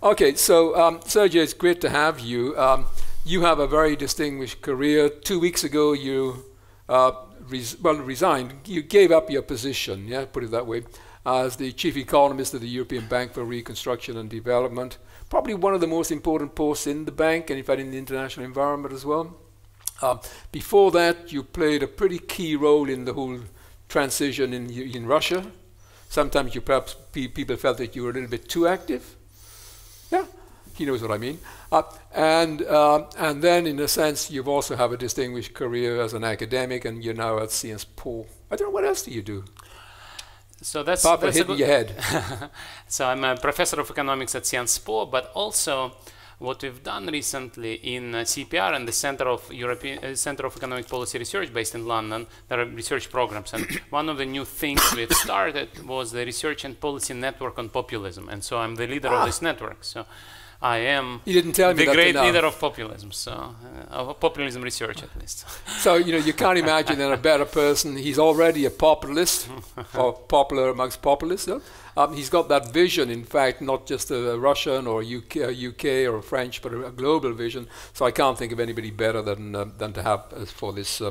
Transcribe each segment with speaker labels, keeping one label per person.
Speaker 1: Okay, so Sergei, it's great to have you. You have a very distinguished career. 2 weeks ago, you resigned. You gave up your position, yeah, put it that way, as the chief economist of the European Bank for Reconstruction and Development. Probably one of the most important posts in the bank, and in fact in the international environment as well. Before that, you played a pretty key role in the whole transition in Russia. Sometimes you perhaps people felt that you were a little bit too active. Yeah, he knows what I mean. And then, in a sense, you also have a distinguished career as an academic, and you're now at Sciences Po. I don't know, what else do you do?
Speaker 2: So that's
Speaker 1: hitting your head.
Speaker 2: So I'm a professor of economics at Sciences Po, but also what we've done recently in CPR and the Center of Economic Policy Research based in London, there are research programs, and one of the new things we've started was the Research and Policy Network on Populism, and so I'm the leader of this network. So I am the great leader of populism, so of populism research at least.
Speaker 1: So you can't imagine a better person. He's already a populist, or popular amongst populists. Yeah? He's got that vision, in fact, not just a Russian or UK or a French, but a global vision. So I can't think of anybody better than to have for this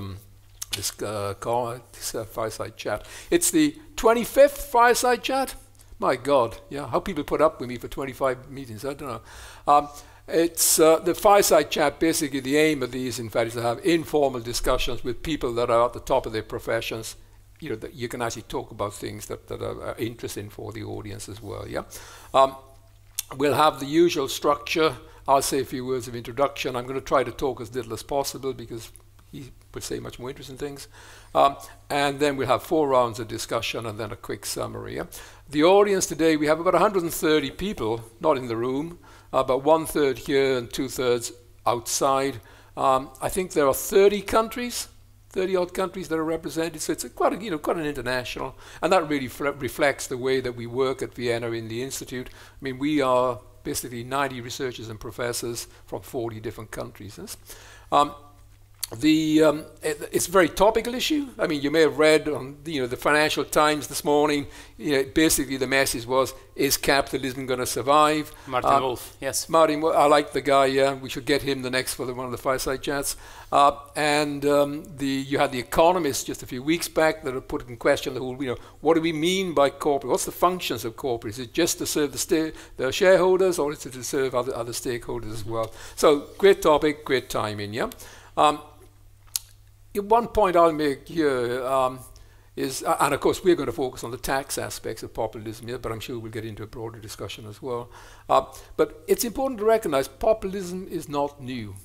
Speaker 1: fireside chat. It's the 25th fireside chat. My God, yeah, how people put up with me for 25 meetings, I don't know. It's the fireside chat. Basically, the aim of these, in fact, is to have informal discussions with people that are at the top of their professions. That you can actually talk about things that are interesting for the audience as well. Yeah, we'll have the usual structure. I'll say a few words of introduction. I'm going to try to talk as little as possible because he would say much more interesting things. And then we'll have 4 rounds of discussion and then a quick summary. Yeah? The audience today, we have about 130 people, not in the room, about 1/3 here and 2/3 outside. I think there are 30 countries, 30-odd countries that are represented, so it's quite an international, and that really reflects the way that we work at Vienna in the Institute. I mean, we are basically 90 researchers and professors from 40 different countries. It's a very topical issue. I mean, you may have read on the Financial Times this morning. Basically, the message was: is capitalism going to survive?
Speaker 2: Martin Wolf, yes.
Speaker 1: Martin, I like the guy. Yeah, we should get him the next for one of the fireside chats. You had the Economist just a few weeks back that had put in question the whole. What do we mean by corporate? What's the functions of corporate? Is it just to serve the shareholders, or is it to serve other stakeholders as well? So, great topic, great timing. Yeah. One point I'll make here is, and of course we're going to focus on the tax aspects of populism here, but I'm sure we'll get into a broader discussion as well. But it's important to recognize populism is not new.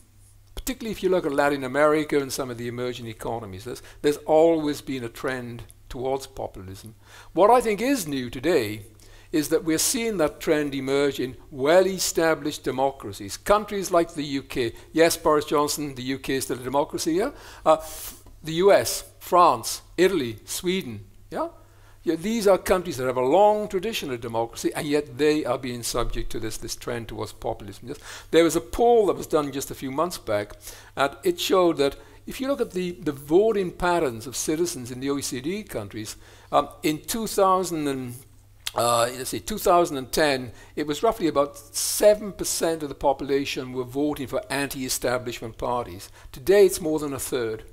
Speaker 1: Particularly if you look at Latin America and some of the emerging economies, there's always been a trend towards populism. What I think is new today is that we're seeing that trend emerge in well-established democracies. Countries like the UK. Yes, Boris Johnson, the UK is still a democracy, yeah? The US, France, Italy, Sweden, yeah? These are countries that have a long tradition of democracy, and yet they are being subject to this trend towards populism. Yes? There was a poll that was done just a few months back, and it showed that if you look at the voting patterns of citizens in the OECD countries, in 2010, it was roughly about 7% of the population were voting for anti-establishment parties. Today, it's more than 1/3.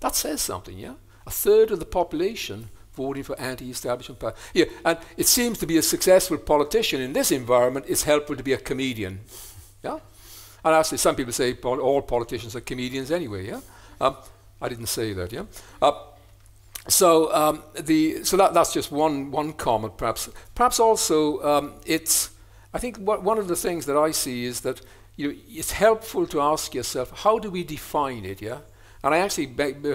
Speaker 1: That says something, yeah? 1/3 of the population voting for anti-establishment parties. Yeah, and it seems to be a successful politician in this environment. It's helpful to be a comedian, yeah? And actually, some people say all politicians are comedians anyway, yeah? I didn't say that, yeah? So that's just one comment, perhaps. Perhaps also I think one of the things that I see is that it's helpful to ask yourself, how do we define it? Yeah, and I actually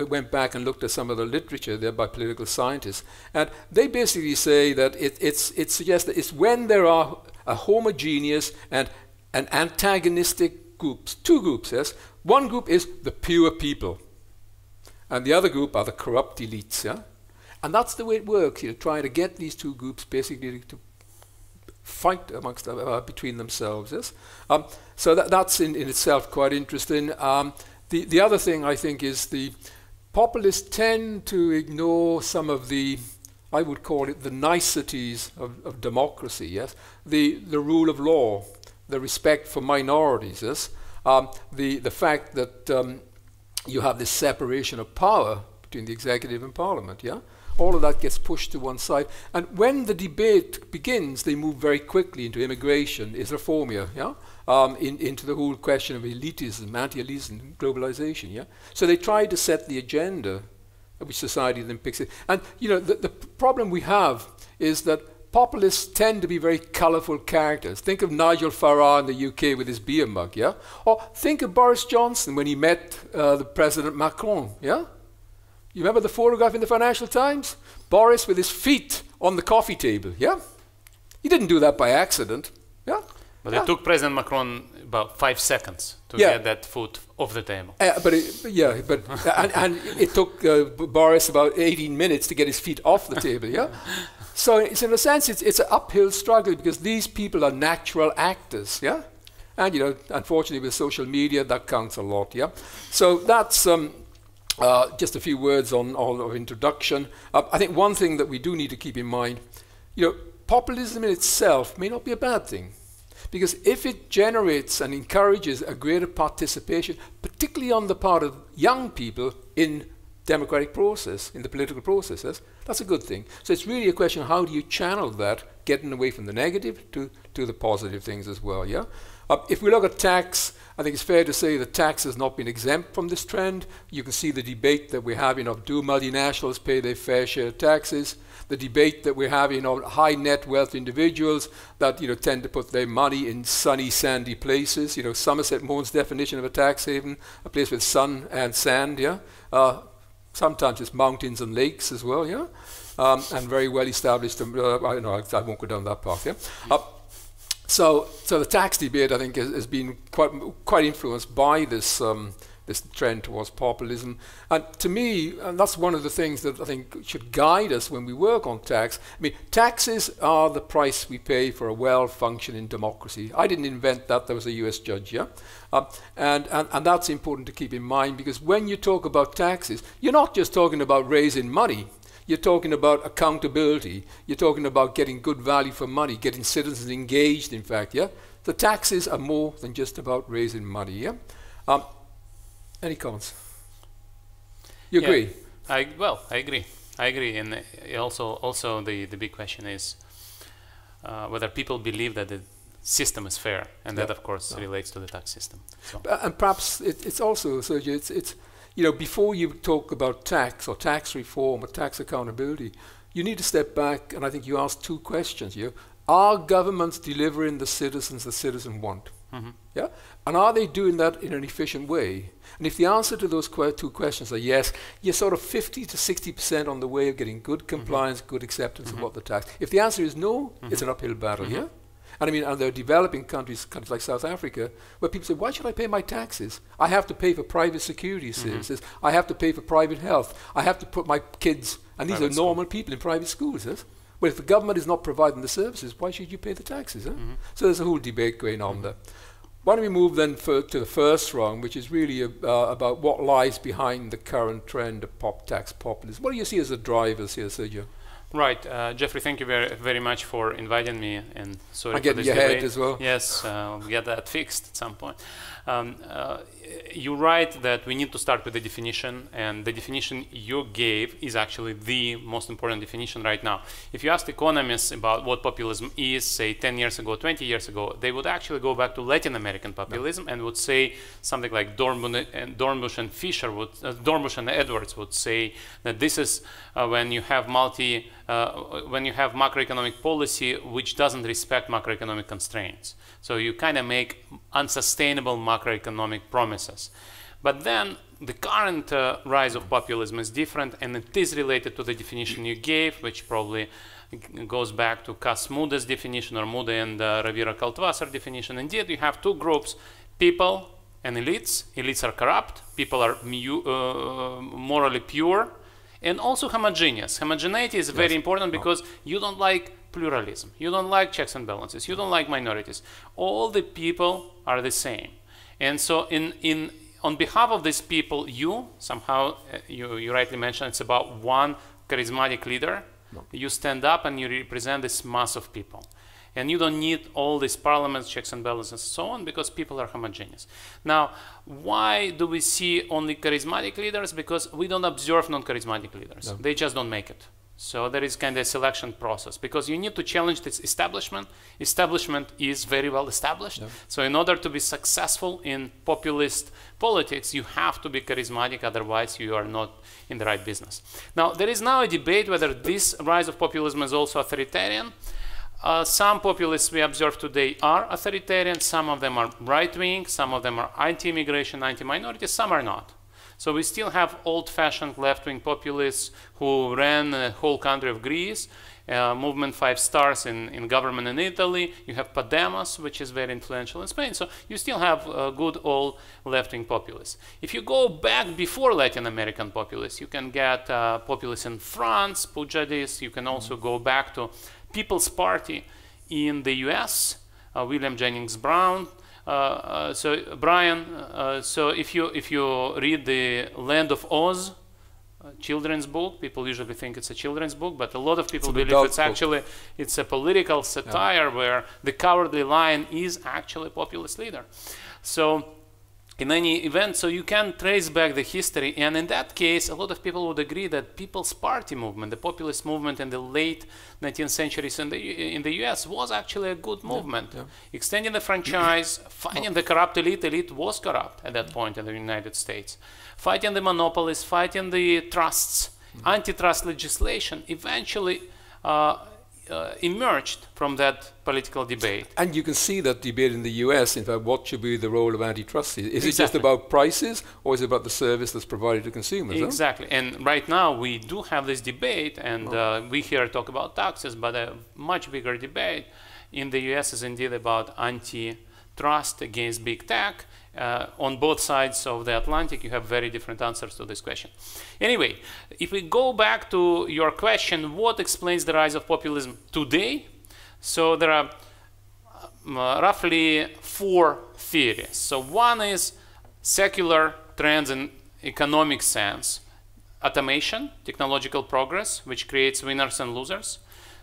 Speaker 1: went back and looked at some of the literature there by political scientists, and they basically say that it suggests that it's when there are a homogeneous and an antagonistic groups, 2 groups. Yes, one group is the pure people. And the other group are the corrupt elites, yeah? And that's the way it works, trying to get these 2 groups basically to fight amongst between themselves, yes? So that's in itself quite interesting. The other thing I think is the populists tend to ignore some of the, I would call it the niceties of democracy, yes? The rule of law, the respect for minorities, yes? The fact that you have this separation of power between the executive and parliament, yeah? All of that gets pushed to one side. And when the debate begins, they move very quickly into immigration, Islamophobia, yeah? Into the whole question of elitism, anti-elitism, globalization, yeah? So they try to set the agenda, which society then picks it. And, you know, the problem we have is that populists tend to be very colourful characters. Think of Nigel Farage in the UK with his beer mug, yeah? Or think of Boris Johnson when he met the President Macron, yeah? You remember the photograph in the Financial Times? Boris with his feet on the coffee table, yeah? He didn't do that by accident, yeah?
Speaker 2: But it took President Macron about 5 seconds to get that foot off the table.
Speaker 1: And it took Boris about 18 minutes to get his feet off the table, yeah? So it's, in a sense, it's an uphill struggle because these people are natural actors, yeah? And, you know, unfortunately with social media, that counts a lot, yeah? So that's just a few words on all of introduction. I think one thing that we do need to keep in mind, you know, populism in itself may not be a bad thing. Because if it generates and encourages a greater participation, particularly on the part of young people in democratic process, in the political processes, that's a good thing. So it's really a question of how do you channel that, getting away from the negative to the positive things as well, yeah? If we look at tax, I think it's fair to say that tax has not been exempt from this trend. You can see the debate that we're having of do multinationals pay their fair share of taxes, the debate that we're having of high net wealth individuals that, you know, tend to put their money in sunny, sandy places. You know, Somerset Maugham's definition of a tax haven, a place with sun and sand, yeah? Sometimes it's mountains and lakes as well, yeah? And very well established, I won't go down that path, yeah? So the tax debate, I think, has been quite influenced by this this trend towards populism. And to me, and that's one of the things that I think should guide us when we work on tax. I mean, taxes are the price we pay for a well-functioning democracy. I didn't invent that. There was a US judge, yeah? And that's important to keep in mind, because when you talk about taxes, you're not just talking about raising money. You're talking about accountability. You're talking about getting good value for money, getting citizens engaged, in fact, yeah? The taxes are more than just about raising money, yeah? Any comments? You agree?
Speaker 2: I agree. I agree. And also the big question is whether people believe that the system is fair. And that, of course, relates to the tax system. So.
Speaker 1: And perhaps it's also, Sergei, it's you know, before you talk about tax or tax reform or tax accountability, you need to step back, and I think you asked two questions here. Are governments delivering the citizens want? Mm-hmm. Yeah? And are they doing that in an efficient way? And if the answer to those two questions are yes, you're sort of 50 to 60% on the way of getting good compliance, good acceptance of what the tax. If the answer is no, it's an uphill battle, yeah? And I mean, and there are developing countries like South Africa, where people say, why should I pay my taxes? I have to pay for private security services. I have to pay for private health. I have to put my kids, and these are normal people in private schools. Yes? Well, if the government is not providing the services, why should you pay the taxes? So there's a whole debate going on there. Why don't we move then to the first round, which is really about what lies behind the current trend of tax populism. What do you see as the drivers here, Sergio?
Speaker 2: Right, Jeffrey, thank you very much for inviting me, and sorry
Speaker 1: for this delay. As well.
Speaker 2: Yes, we'll get that fixed at some point. You're right that we need to start with the definition, and the definition you gave is actually the most important definition right now. If you ask economists about what populism is, say 10 years ago, 20 years ago, they would actually go back to Latin American populism and would say something like Dornbush and Fisher would, Dornbush and Edwards would say that this is when you have macroeconomic policy which doesn't respect macroeconomic constraints. So you kind of make unsustainable macroeconomic promises. But then the current rise of populism is different, and it is related to the definition you gave, which probably goes back to Cas Mudde's definition, or Mudde and Ravira Kaltwasser definition. Indeed, you have two groups, people and elites. Elites are corrupt, people are morally pure, and also homogeneous. Homogeneity is very important because you don't like pluralism, you don't like checks and balances, you don't like minorities. All the people are the same. And so on behalf of these people, you somehow, you rightly mentioned, it's about one charismatic leader. You stand up and you represent this mass of people. And you don't need all these parliaments, checks and balances, and so on, because people are homogeneous. Now, why do we see only charismatic leaders? Because we don't observe non-charismatic leaders. No. They just don't make it. So there is kind of a selection process, because you need to challenge this establishment. Establishment is very well established. Yeah. So in order to be successful in populist politics, you have to be charismatic, otherwise you are not in the right business. Now, there is now a debate whether this rise of populism is also authoritarian. Some populists we observe today are authoritarian, some of them are right-wing, some of them are anti-immigration, anti-minority, some are not. So we still have old-fashioned left-wing populists who ran the whole country of Greece, movement 5 stars in government in Italy. You have Podemos, which is very influential in Spain. So you still have good old left-wing populists. If you go back before Latin American populists, you can get populists in France, Puigdemont. You can also go back to People's Party in the US, William Jennings Bryan. So if you read the Land of Oz children's book, people usually think it's a children's book, but a lot of people believe it's actually it's a political satire where the cowardly lion is actually a populist leader. So in any event, so you can trace back the history, and in that case, a lot of people would agree that People's Party movement, the populist movement in the late 19th centuries in the US was actually a good movement. Yeah. Extending the franchise, fighting the corrupt elite was corrupt at that point in the United States, fighting the monopolies, fighting the trusts, antitrust legislation eventually emerged from that political debate.
Speaker 1: And you can see that debate in the US, in fact, what should be the role of antitrust? Is it just about prices, or is it about the service that's provided to consumers?
Speaker 2: Exactly. Huh? And right now we do have this debate, and we here talk about taxes, but a much bigger debate in the US is indeed about antitrust against big tech. On both sides of the Atlantic, you have very different answers to this question. Anyway, if we go back to your question, what explains the rise of populism today? So there are roughly 4 theories. So one is secular trends in economic sense, automation, technological progress, which creates winners and losers.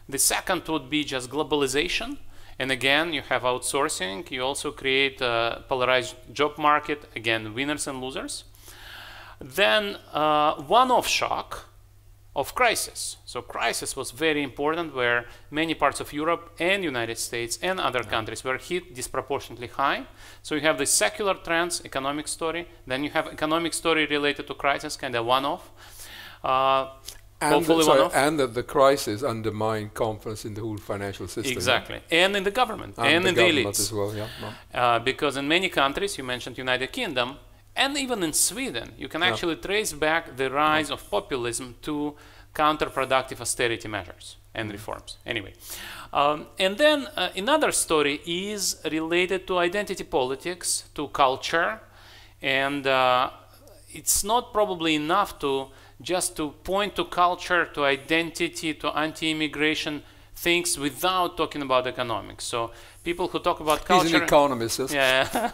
Speaker 2: The second would be just globalization. And again, you have outsourcing. You also create a polarized job market. Again, winners and losers. Then one-off shock of crisis. So crisis was very important, where many parts of Europe and United States and other countries were hit disproportionately high. So you have the secular trends, economic story. Then you have economic story related to crisis, kind of one-off.
Speaker 1: And that the crisis undermined confidence in the whole financial system.
Speaker 2: Exactly. Yeah? And in the government. And in the elites.
Speaker 1: As well, yeah.
Speaker 2: Because in many countries, you mentioned United Kingdom, and even in Sweden, you can actually trace back the rise of populism to counterproductive austerity measures and reforms. Anyway. And then another story is related to identity politics, to culture. And it's not probably enough to just to point to culture, to identity, to anti-immigration things without talking about economics. So people who talk about culture...
Speaker 1: He's an economist.
Speaker 2: Yeah,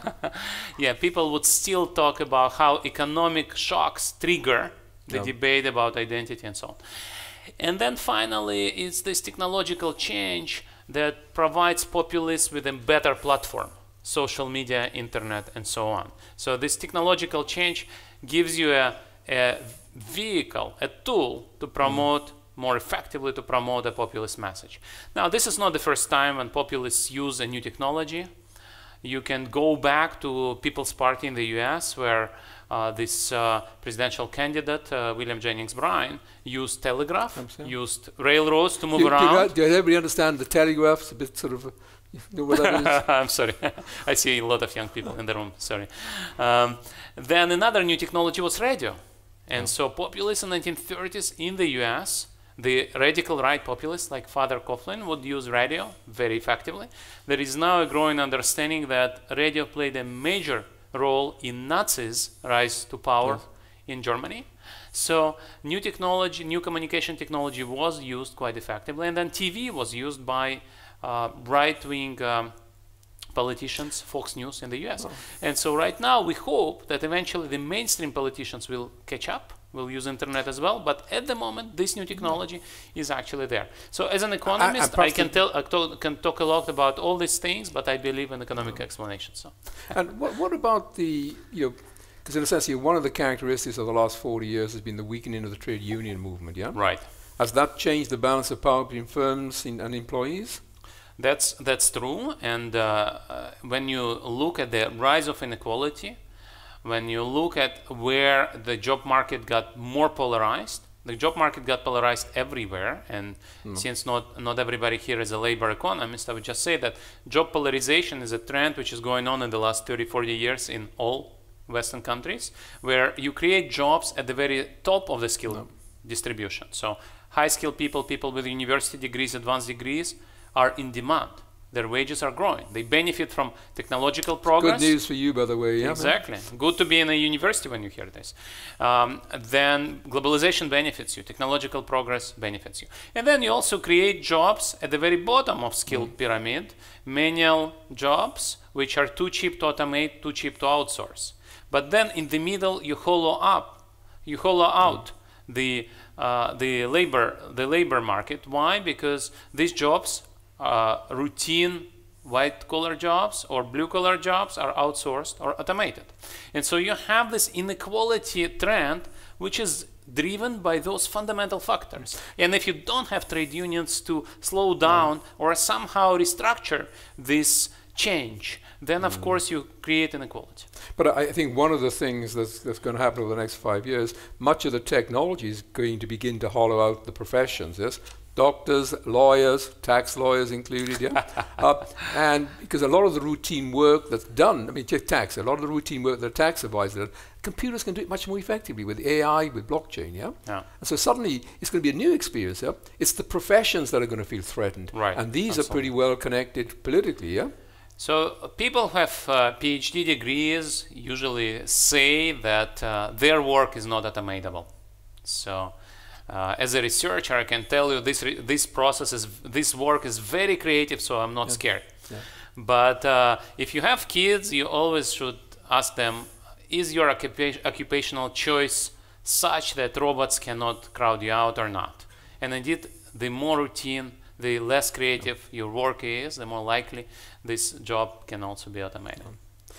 Speaker 2: yeah, people would still talk about how economic shocks trigger the debate about identity and so on. And then finally, it's this technological change that provides populists with a better platform, social media, internet, and so on. So this technological change gives you a vehicle, a tool to promote more effectively, to promote a populist message. Now, this is not the first time when populists use a new technology. You can go back to People's Party in the US, where this presidential candidate, William Jennings Bryan, used telegraph, used railroads to move around.
Speaker 1: Do everybody understand the telegraph? It's a bit sort of... You know what that is?
Speaker 2: I'm sorry. I see a lot of young people in the room. Sorry. Then another new technology was radio. And so populists in the 1930s in the US, the radical right populists like Father Coughlin would use radio very effectively. There is now a growing understanding that radio played a major role in Nazis' rise to power in Germany. So new technology, new communication technology was used quite effectively. And then TV was used by right-wing politicians, Fox News in the US. And so right now we hope that eventually the mainstream politicians will catch up will use internet as well, but at the moment this new technology is actually there. So as an economist, I can talk a lot about all these things, but I believe in economic explanation. So.
Speaker 1: And what about the, because in a sense, one of the characteristics of the last 40 years has been the weakening of the trade union movement, yeah?
Speaker 2: Right.
Speaker 1: Has that changed the balance of power between firms and employees?
Speaker 2: That's true, and when you look at the rise of inequality, when you look at where the job market got more polarized, the job market got polarized everywhere, and since not everybody here is a labor economist, I would just say that job polarization is a trend which is going on in the last 30-40 years in all Western countries, where you create jobs at the very top of the skill distribution. So high-skilled people, people with university degrees, advanced degrees, are in demand. Their wages are growing. They benefit from technological progress.
Speaker 1: Good news for you, by the way. Yeah,
Speaker 2: exactly. Man. Good to be in a university when you hear this. Then globalization benefits you. Technological progress benefits you. And then you also create jobs at the very bottom of skilled pyramid, manual jobs, which are too cheap to automate, too cheap to outsource. But then in the middle, you hollow out the labor market. Why? Because these jobs, routine white-collar jobs or blue-collar jobs, are outsourced or automated. And so you have this inequality trend, which is driven by those fundamental factors. And if you don't have trade unions to slow down or somehow restructure this change, then of course you create inequality.
Speaker 1: But I think one of the things that's going to happen over the next 5 years, much of the technology is going to begin to hollow out the professions, yes? Doctors, lawyers, tax lawyers included, yeah? And because a lot of the routine work that's done, I mean, take tax, a lot of the routine work that a tax advisor does, computers can do it much more effectively with AI, with blockchain, yeah? And so suddenly it's going to be a new experience, yeah? It's the professions that are going to feel threatened.
Speaker 2: Right.
Speaker 1: And these are pretty well connected politically, yeah?
Speaker 2: So people who have PhD degrees usually say that their work is not automatable. So as a researcher, I can tell you this work is very creative, so I'm not scared. Yeah. But if you have kids, you always should ask them, is your occupational choice such that robots cannot crowd you out or not? And indeed, the more routine, the less creative your work is, the more likely this job can also be automated.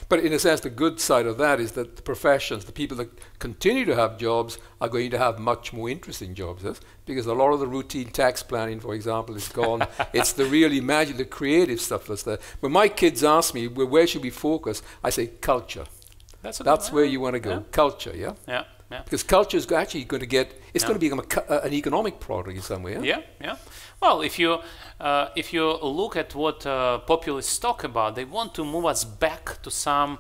Speaker 1: But in a sense, the good side of that is that the professions, the people that continue to have jobs, are going to have much more interesting jobs, yes? Because a lot of the routine tax planning, for example, is gone. It's the really the creative stuff that's there. When my kids ask me, where should we focus, I say culture. That's where you want to go, culture, yeah?
Speaker 2: Yeah.
Speaker 1: Because culture is actually going to it's going to become an economic product in some way.
Speaker 2: Yeah. Well, if you look at what populists talk about, they want to move us back to some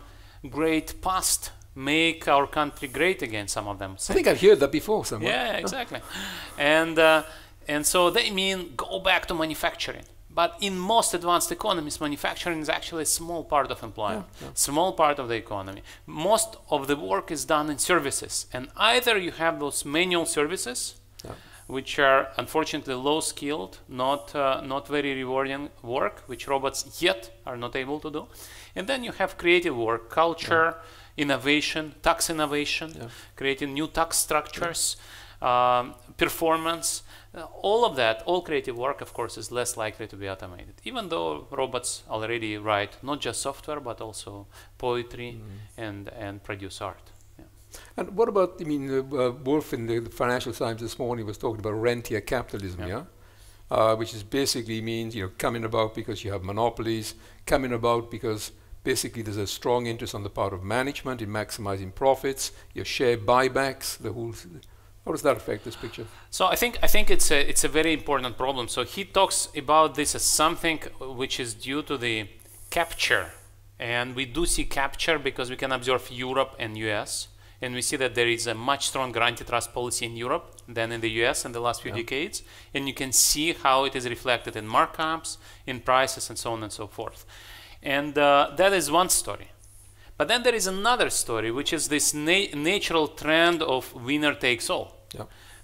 Speaker 2: great past, make our country great again. Some of them say.
Speaker 1: I think I've heard that before somewhere.
Speaker 2: Yeah, exactly. And so they mean go back to manufacturing. But in most advanced economies, manufacturing is actually a small part of employment, small part of the economy. Most of the work is done in services. And either you have those manual services, which are unfortunately low-skilled, not very rewarding work, which robots yet are not able to do. And then you have creative work, culture, innovation, tax innovation, creating new tax structures, performance. All of that, all creative work, of course, is less likely to be automated, even though robots already write not just software, but also poetry and produce art. Yeah.
Speaker 1: And what about, I mean, Wolf in the Financial Times this morning was talking about rentier capitalism, which is basically means, coming about because you have monopolies, coming about because basically there's a strong interest on the part of management in maximizing profits, your share buybacks, the whole... How does that affect this picture?
Speaker 2: So I think it's a very important problem. So he talks about this as something which is due to the capture, and we do see capture because we can observe Europe and US, and we see that there is a much stronger antitrust policy in Europe than in the US in the last few decades, and you can see how it is reflected in markups, in prices, and so on and so forth. And that is one story. But then there is another story, which is this natural trend of winner takes all.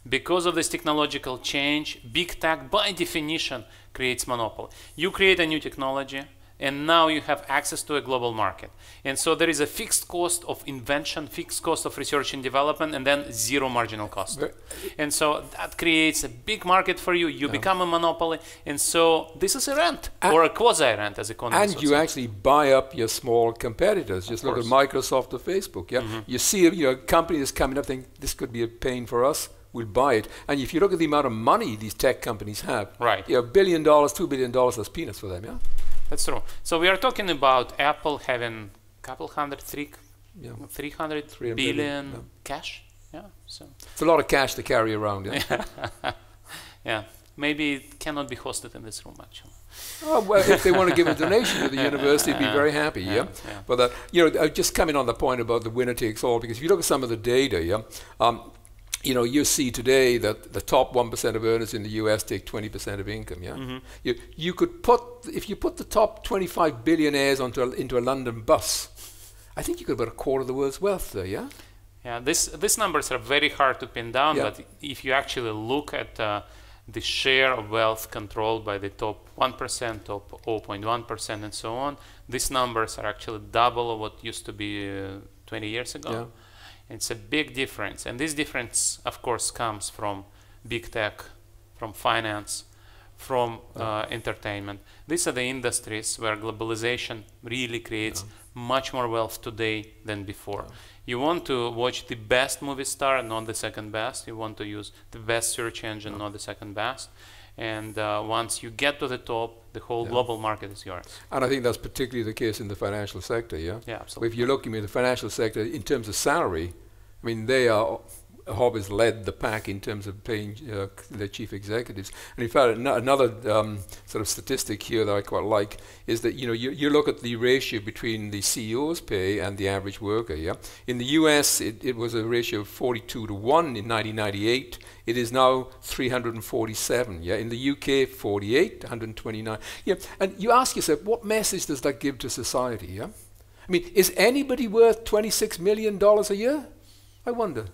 Speaker 2: Because of this technological change, big tech, by definition, creates monopoly. You create a new technology, and now you have access to a global market. And so there is a fixed cost of invention, fixed cost of research and development, and then zero marginal cost. And so that creates a big market for you. You become a monopoly. And so this is a rent, or a quasi-rent, as economists
Speaker 1: And you actually buy up your small competitors. Just look at Microsoft or Facebook. Yeah, you see a company that's coming up, think this could be a pain for us. We'll buy it. And if you look at the amount of money these tech companies have, $1 billion, $2 billion, that's peanuts for them. Yeah.
Speaker 2: That's true. So we are talking about Apple having a couple hundred, 300 billion cash. Yeah, so
Speaker 1: it's a lot of cash to carry around. Yeah,
Speaker 2: yeah. Maybe it cannot be hosted in this room actually.
Speaker 1: Oh, well, if they want to give a donation to the university, they'd be very happy. Yeah. But just coming on the point about the winner takes all, because if you look at some of the data, you see today that the top 1% of earners in the US take 20% of income. Yeah, you could if you put the top 25 billionaires into a London bus, I think you could have about a quarter of the world's wealth there. Yeah.
Speaker 2: Yeah. These numbers are very hard to pin down, but if you actually look at the share of wealth controlled by the top 1%, top 0.1%, and so on, these numbers are actually double of what used to be 20 years ago. Yeah. It's a big difference, and this difference, of course, comes from big tech, from finance, from entertainment. These are the industries where globalization really creates much more wealth today than before. You want to watch the best movie star, not the second best. You want to use the best search engine, not the second best. And once you get to the top, the whole global market is yours.
Speaker 1: And I think that's particularly the case in the financial sector, yeah?
Speaker 2: Yeah, absolutely.
Speaker 1: If you look at the financial sector, in terms of salary, I mean, they are always led the pack in terms of paying their chief executives. And in fact, another sort of statistic here that I quite like is that you look at the ratio between the CEO's pay and the average worker. Yeah, in the US it was a ratio of 42 to 1 in 1998. It is now 347. Yeah, in the UK 48, 129. Yeah, and you ask yourself, what message does that give to society? Yeah, I mean, is anybody worth $26 million a year? I wonder.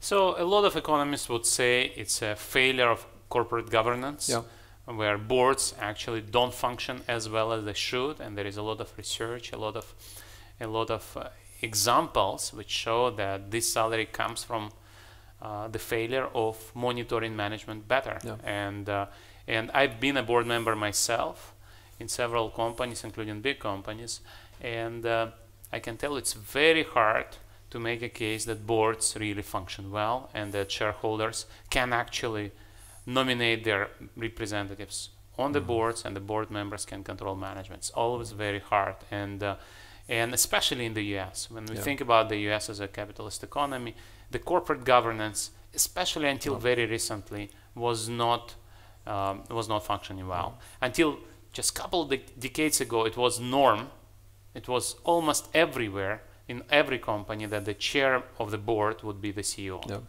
Speaker 2: So a lot of economists would say it's a failure of corporate governance, where boards actually don't function as well as they should, and there is a lot of research, a lot of examples which show that this salary comes from the failure of monitoring management better. And I've been a board member myself in several companies, including big companies, and I can tell it's very hard to make a case that boards really function well and that shareholders can actually nominate their representatives on the boards, and the board members can control management. It's always very hard, and especially in the US. When we think about the US as a capitalist economy, the corporate governance, especially until very recently, was not functioning well. Until just a couple of decades ago, it was norm. It was almost everywhere, in every company, that the chair of the board would be the CEO.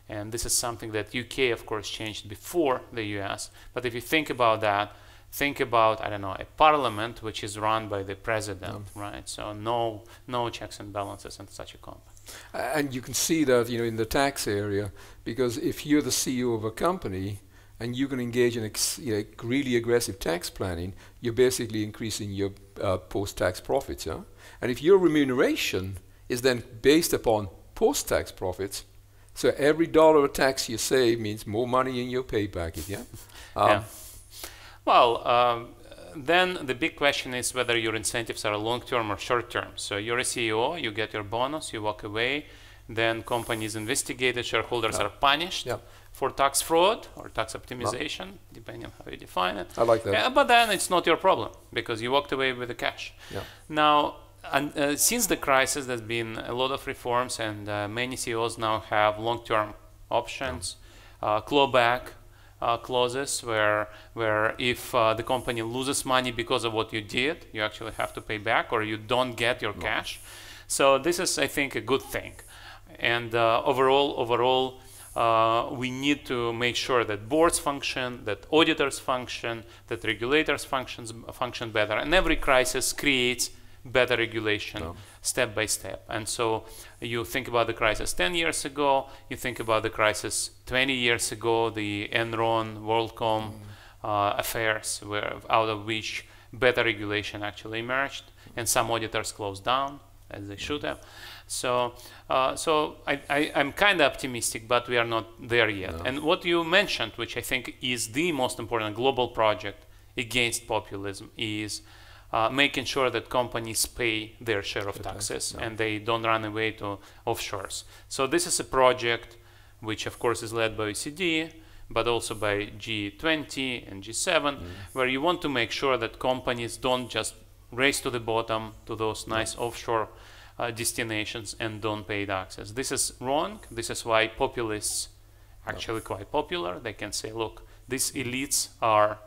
Speaker 2: And this is something that UK, of course, changed before the US. But if you think about that, think about, I don't know, a parliament which is run by the president, right? So no checks and balances in such a company.
Speaker 1: And you can see that, in the tax area, because if you're the CEO of a company and you can engage in really aggressive tax planning, you're basically increasing your post-tax profits, yeah? And if your remuneration is then based upon post-tax profits, so every dollar of tax you save means more money in your pay packet, yeah?
Speaker 2: Well, then the big question is whether your incentives are long-term or short-term. So you're a CEO, you get your bonus, you walk away, then companies investigated, shareholders are punished for tax fraud or tax optimization, depending on how you define it.
Speaker 1: I like that.
Speaker 2: But then it's not your problem because you walked away with the cash. Now, since the crisis, there's been a lot of reforms, and many CEOs now have long-term options, clawback clauses, where if the company loses money because of what you did, you actually have to pay back, or you don't get your cash. So this is, I think, a good thing. And overall, we need to make sure that boards function, that auditors function, that regulators function better, and every crisis creates better regulation step by step. And so you think about the crisis 10 years ago, you think about the crisis 20 years ago, the Enron, WorldCom affairs, out of which better regulation actually emerged, and some auditors closed down, as they should have. So, I'm kind of optimistic, but we are not there yet.
Speaker 1: No.
Speaker 2: And what you mentioned, which I think is the most important global project against populism, is making sure that companies pay their share of taxes and they don't run away to offshores. So this is a project which, of course, is led by OECD, but also by G20 and G7, where you want to make sure that companies don't just race to the bottom to those nice offshore destinations and don't pay taxes. This is wrong. This is why populists are actually quite popular. They can say, look, these elites are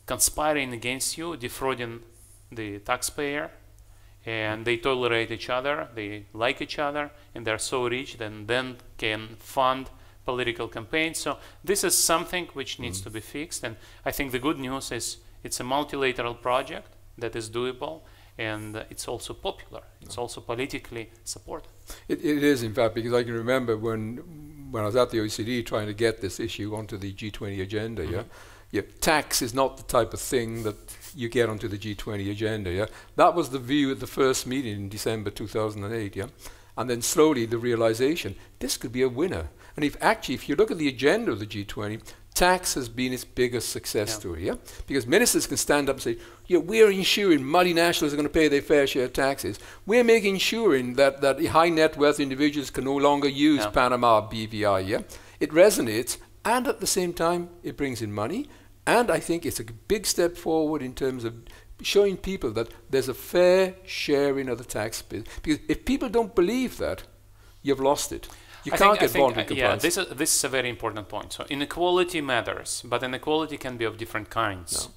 Speaker 2: conspiring against you, defrauding the taxpayer, and they tolerate each other, they like each other, and they're so rich that then can fund political campaigns. So this is something which needs to be fixed, and I think the good news is it's a multilateral project that is doable, and it's also popular. It's also politically supported.
Speaker 1: It is, in fact, because I can remember when I was at the OECD trying to get this issue onto the G20 agenda, tax is not the type of thing that you get onto the G20 agenda, That was the view at the first meeting in December 2008, And then slowly the realization, this could be a winner. And if you look at the agenda of the G20, tax has been its biggest success story, Because ministers can stand up and say, we're ensuring multinationals are going to pay their fair share of taxes. We're making sure that the high net worth individuals can no longer use Panama BVI, It resonates, and at the same time, it brings in money. And I think it's a big step forward in terms of showing people that there's a fair sharing of the tax bill. Because if people don't believe that, you've lost it. You can't get voluntary compliance.
Speaker 2: Yeah, this is a very important point. So inequality matters, but inequality can be of different kinds.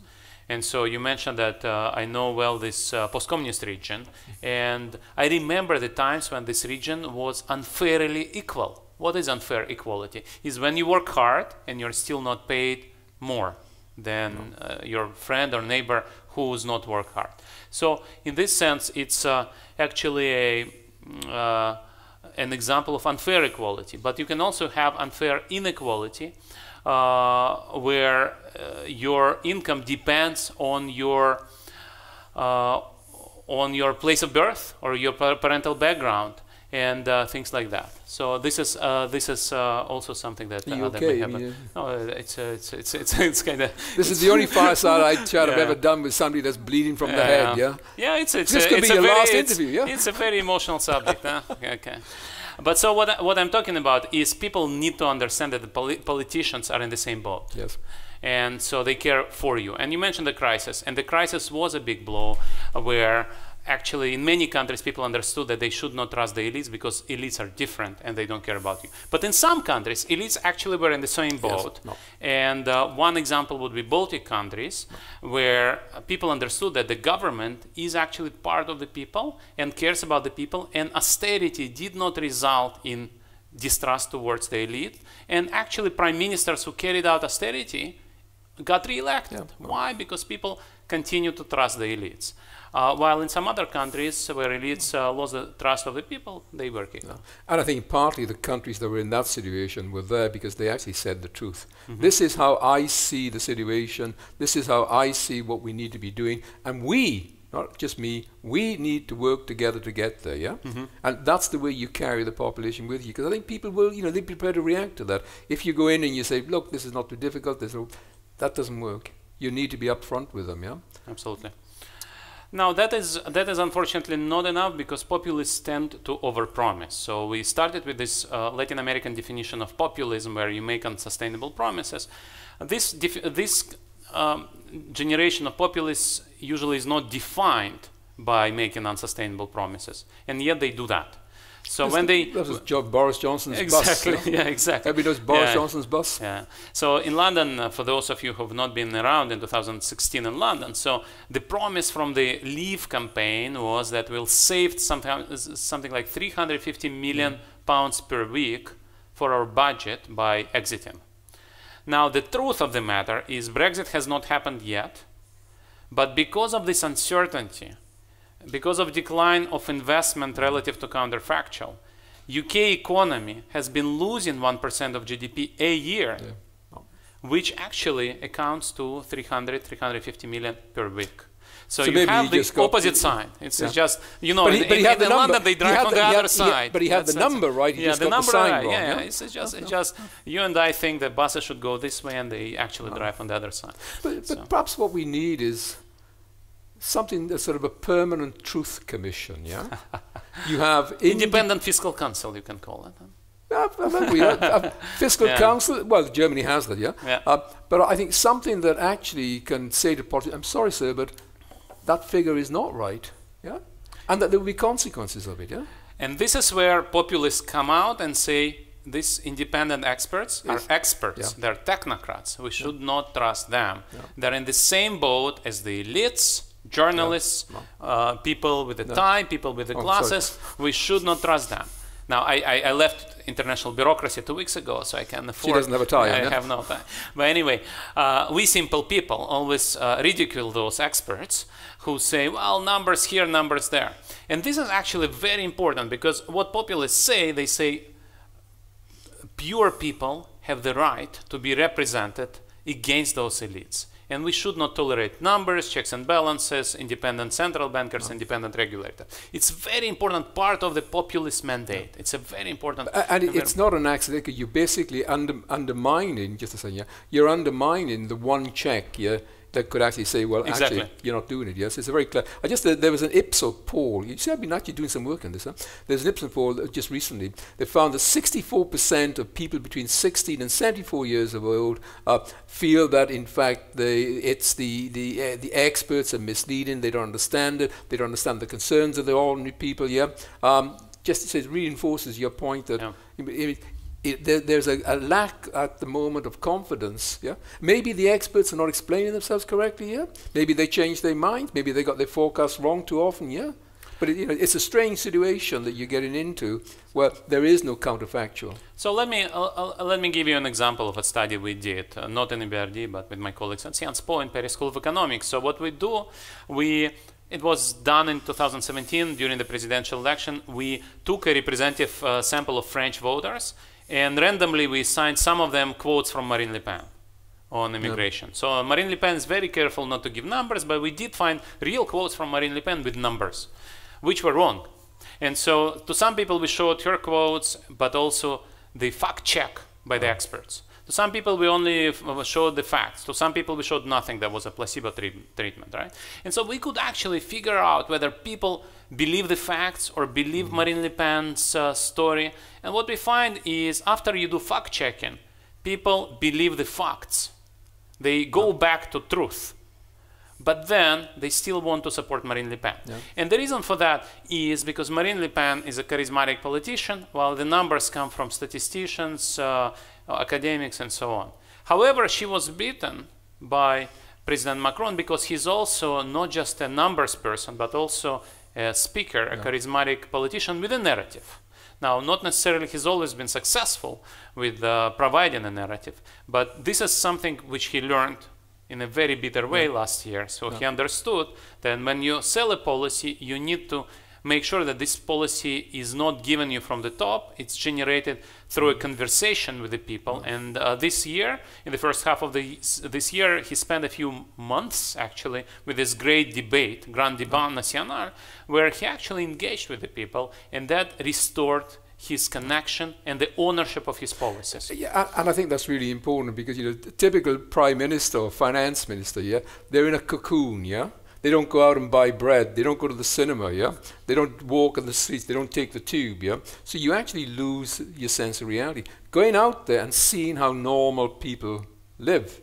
Speaker 2: And so you mentioned that I know well this post-communist region, and I remember the times when this region was unfairly equal. What is unfair equality? Is when you work hard and you're still not paid more than your friend or neighbor who does not work hard. So in this sense, it's actually an example of unfair equality. But you can also have unfair inequality, where your income depends on your place of birth or your parental background and things like that. So this is also something that may happen. No, it's kind of.
Speaker 1: This is the only fireside chat I've ever done with somebody that's bleeding from the head.
Speaker 2: Yeah,
Speaker 1: this could be your last interview.
Speaker 2: It's a very emotional subject. Okay. But so what I'm talking about is people need to understand that the politicians are in the same boat.
Speaker 1: Yes.
Speaker 2: And so they care for you. And you mentioned the crisis. And the crisis was a big blow where actually in many countries people understood that they should not trust the elites because elites are different and they don't care about you. But in some countries, elites actually were in the same boat. And one example would be Baltic countries, where people understood that the government is actually part of the people and cares about the people, and austerity did not result in distrust towards the elite. And actually prime ministers who carried out austerity got re-elected. Why? Because people continue to trust the elites. While in some other countries where elites lost the trust of the people, they were kicked out.
Speaker 1: And I think partly the countries that were in that situation were there because they actually said the truth. This is how I see the situation. This is how I see what we need to be doing. And we, not just me, we need to work together to get there, And that's the way you carry the population with you. Because I think people will, they'll be prepared to react to that. If you go in and you say, look, this is not too difficult, that doesn't work. You need to be upfront with them,
Speaker 2: Absolutely. Now that is unfortunately not enough because populists tend to overpromise. So we started with this Latin American definition of populism, where you make unsustainable promises. This generation of populists usually is not defined by making unsustainable promises, and yet they do that. So that
Speaker 1: was Boris Johnson's bus.
Speaker 2: Exactly.
Speaker 1: Everybody knows Boris Johnson's bus.
Speaker 2: So in London, for those of you who have not been around in 2016 in London, so the promise from the Leave campaign was that we'll save something like 350 million pounds per week for our budget by exiting. Now the truth of the matter is Brexit has not happened yet, but because of this uncertainty, because of decline of investment relative to counterfactual, UK economy has been losing 1% of GDP a year. which actually accounts to 300, 350 million per week. So
Speaker 1: So
Speaker 2: you
Speaker 1: maybe
Speaker 2: have
Speaker 1: he
Speaker 2: the
Speaker 1: just got-
Speaker 2: opposite side. It's
Speaker 1: Yeah.
Speaker 2: just, you know,
Speaker 1: But he
Speaker 2: in
Speaker 1: had the number.
Speaker 2: London they
Speaker 1: He
Speaker 2: drive
Speaker 1: had
Speaker 2: on
Speaker 1: the-
Speaker 2: the
Speaker 1: he
Speaker 2: other
Speaker 1: had-
Speaker 2: side.
Speaker 1: but he had the number, right? He
Speaker 2: Yeah,
Speaker 1: just
Speaker 2: the
Speaker 1: got the
Speaker 2: number
Speaker 1: sign
Speaker 2: right.
Speaker 1: wrong,
Speaker 2: Yeah,
Speaker 1: yeah?
Speaker 2: it's just you and I think the buses should go this way and they actually drive on the other side.
Speaker 1: But
Speaker 2: So-
Speaker 1: perhaps what we need is something that's sort of a permanent truth commission, yeah? You have
Speaker 2: Independent fiscal council, you can call it.
Speaker 1: we have fiscal
Speaker 2: Yeah.
Speaker 1: council. Well, Germany has that, yeah.
Speaker 2: Yeah.
Speaker 1: But I think something that actually can say to politicians, "I'm sorry, sir, but that figure is not right," yeah, and that there will be consequences of it, yeah.
Speaker 2: And this is where populists come out and say these independent experts are experts,
Speaker 1: Yeah.
Speaker 2: they're technocrats, we should not trust them.
Speaker 1: Yeah.
Speaker 2: They're in the same boat as the elites, journalists, people with the
Speaker 1: No.
Speaker 2: tie, people with the
Speaker 1: Oh,
Speaker 2: glasses. We should not trust them. Now, I left international bureaucracy 2 weeks ago, so I can afford...
Speaker 1: She doesn't have a tie,
Speaker 2: I
Speaker 1: yeah?
Speaker 2: have no tie. But anyway, we simple people always ridicule those experts who say, well, numbers here, numbers there. And this is actually very important because what populists say, they say pure people have the right to be represented against those elites. And we should not tolerate numbers, checks and balances, independent central bankers, independent regulator. It's a very important part of the populist mandate. It's a very important...
Speaker 1: And it's not an accident. You're basically undermining, just to say, yeah, you're undermining the one check, yeah, that could actually say, well,
Speaker 2: Exactly.
Speaker 1: actually, you're not doing it. Yes, it's a very clear. There was an Ipsos poll. You see, I've been actually doing some work on this. Huh? There's an Ipsos poll just recently. They found that 64% of people between 16 and 74 years of old feel that, in fact, the experts are misleading. They don't understand it. They don't understand the concerns of the ordinary people. Yeah, just to say, it reinforces your point that. Yeah. There's a lack at the moment of confidence. Yeah, maybe the experts are not explaining themselves correctly. Yeah, maybe they changed their minds. Maybe they got their forecasts wrong too often. Yeah, but it's a strange situation that you're getting into where there is no counterfactual.
Speaker 2: So let me give you an example of a study we did, not in EBRD, but with my colleagues at Sciences Po in Paris School of Economics. So what we do, it was done in 2017 during the presidential election. We took a representative sample of French voters. And randomly we assigned some of them quotes from Marine Le Pen on immigration. Yeah. So Marine Le Pen is very careful not to give numbers, but we did find real quotes from Marine Le Pen with numbers, which were wrong. And so to some people we showed her quotes, but also the fact check by the experts. To some people we only showed the facts. To some people we showed nothing. That was a placebo treatment, right? And so we could actually figure out whether people believe the facts or believe Marine Le Pen's story. And what we find is after you do fact checking, people believe the facts. They go back to truth. But then they still want to support Marine Le Pen. Yeah. And the reason for that is because Marine Le Pen is a charismatic politician, while the numbers come from statisticians, academics, and so on. However, she was beaten by President Macron because he's also not just a numbers person, but also a speaker, a charismatic politician with a narrative. Now, not necessarily he's always been successful with providing a narrative, but this is something which he learned in a very bitter way last year. So he understood that when you sell a policy, you need to make sure that this policy is not given you from the top. It's generated through a conversation with the people. And this year, in the first half of this year, he spent a few months actually with this great debate, Grand Débat National, where he actually engaged with the people, and that restored his connection and the ownership of his policies.
Speaker 1: Yeah, and I think that's really important because the typical prime minister or finance minister, yeah, they're in a cocoon, yeah. They don't go out and buy bread. They don't go to the cinema, yeah. They don't walk on the streets. They don't take the tube, yeah. So you actually lose your sense of reality. Going out there and seeing how normal people live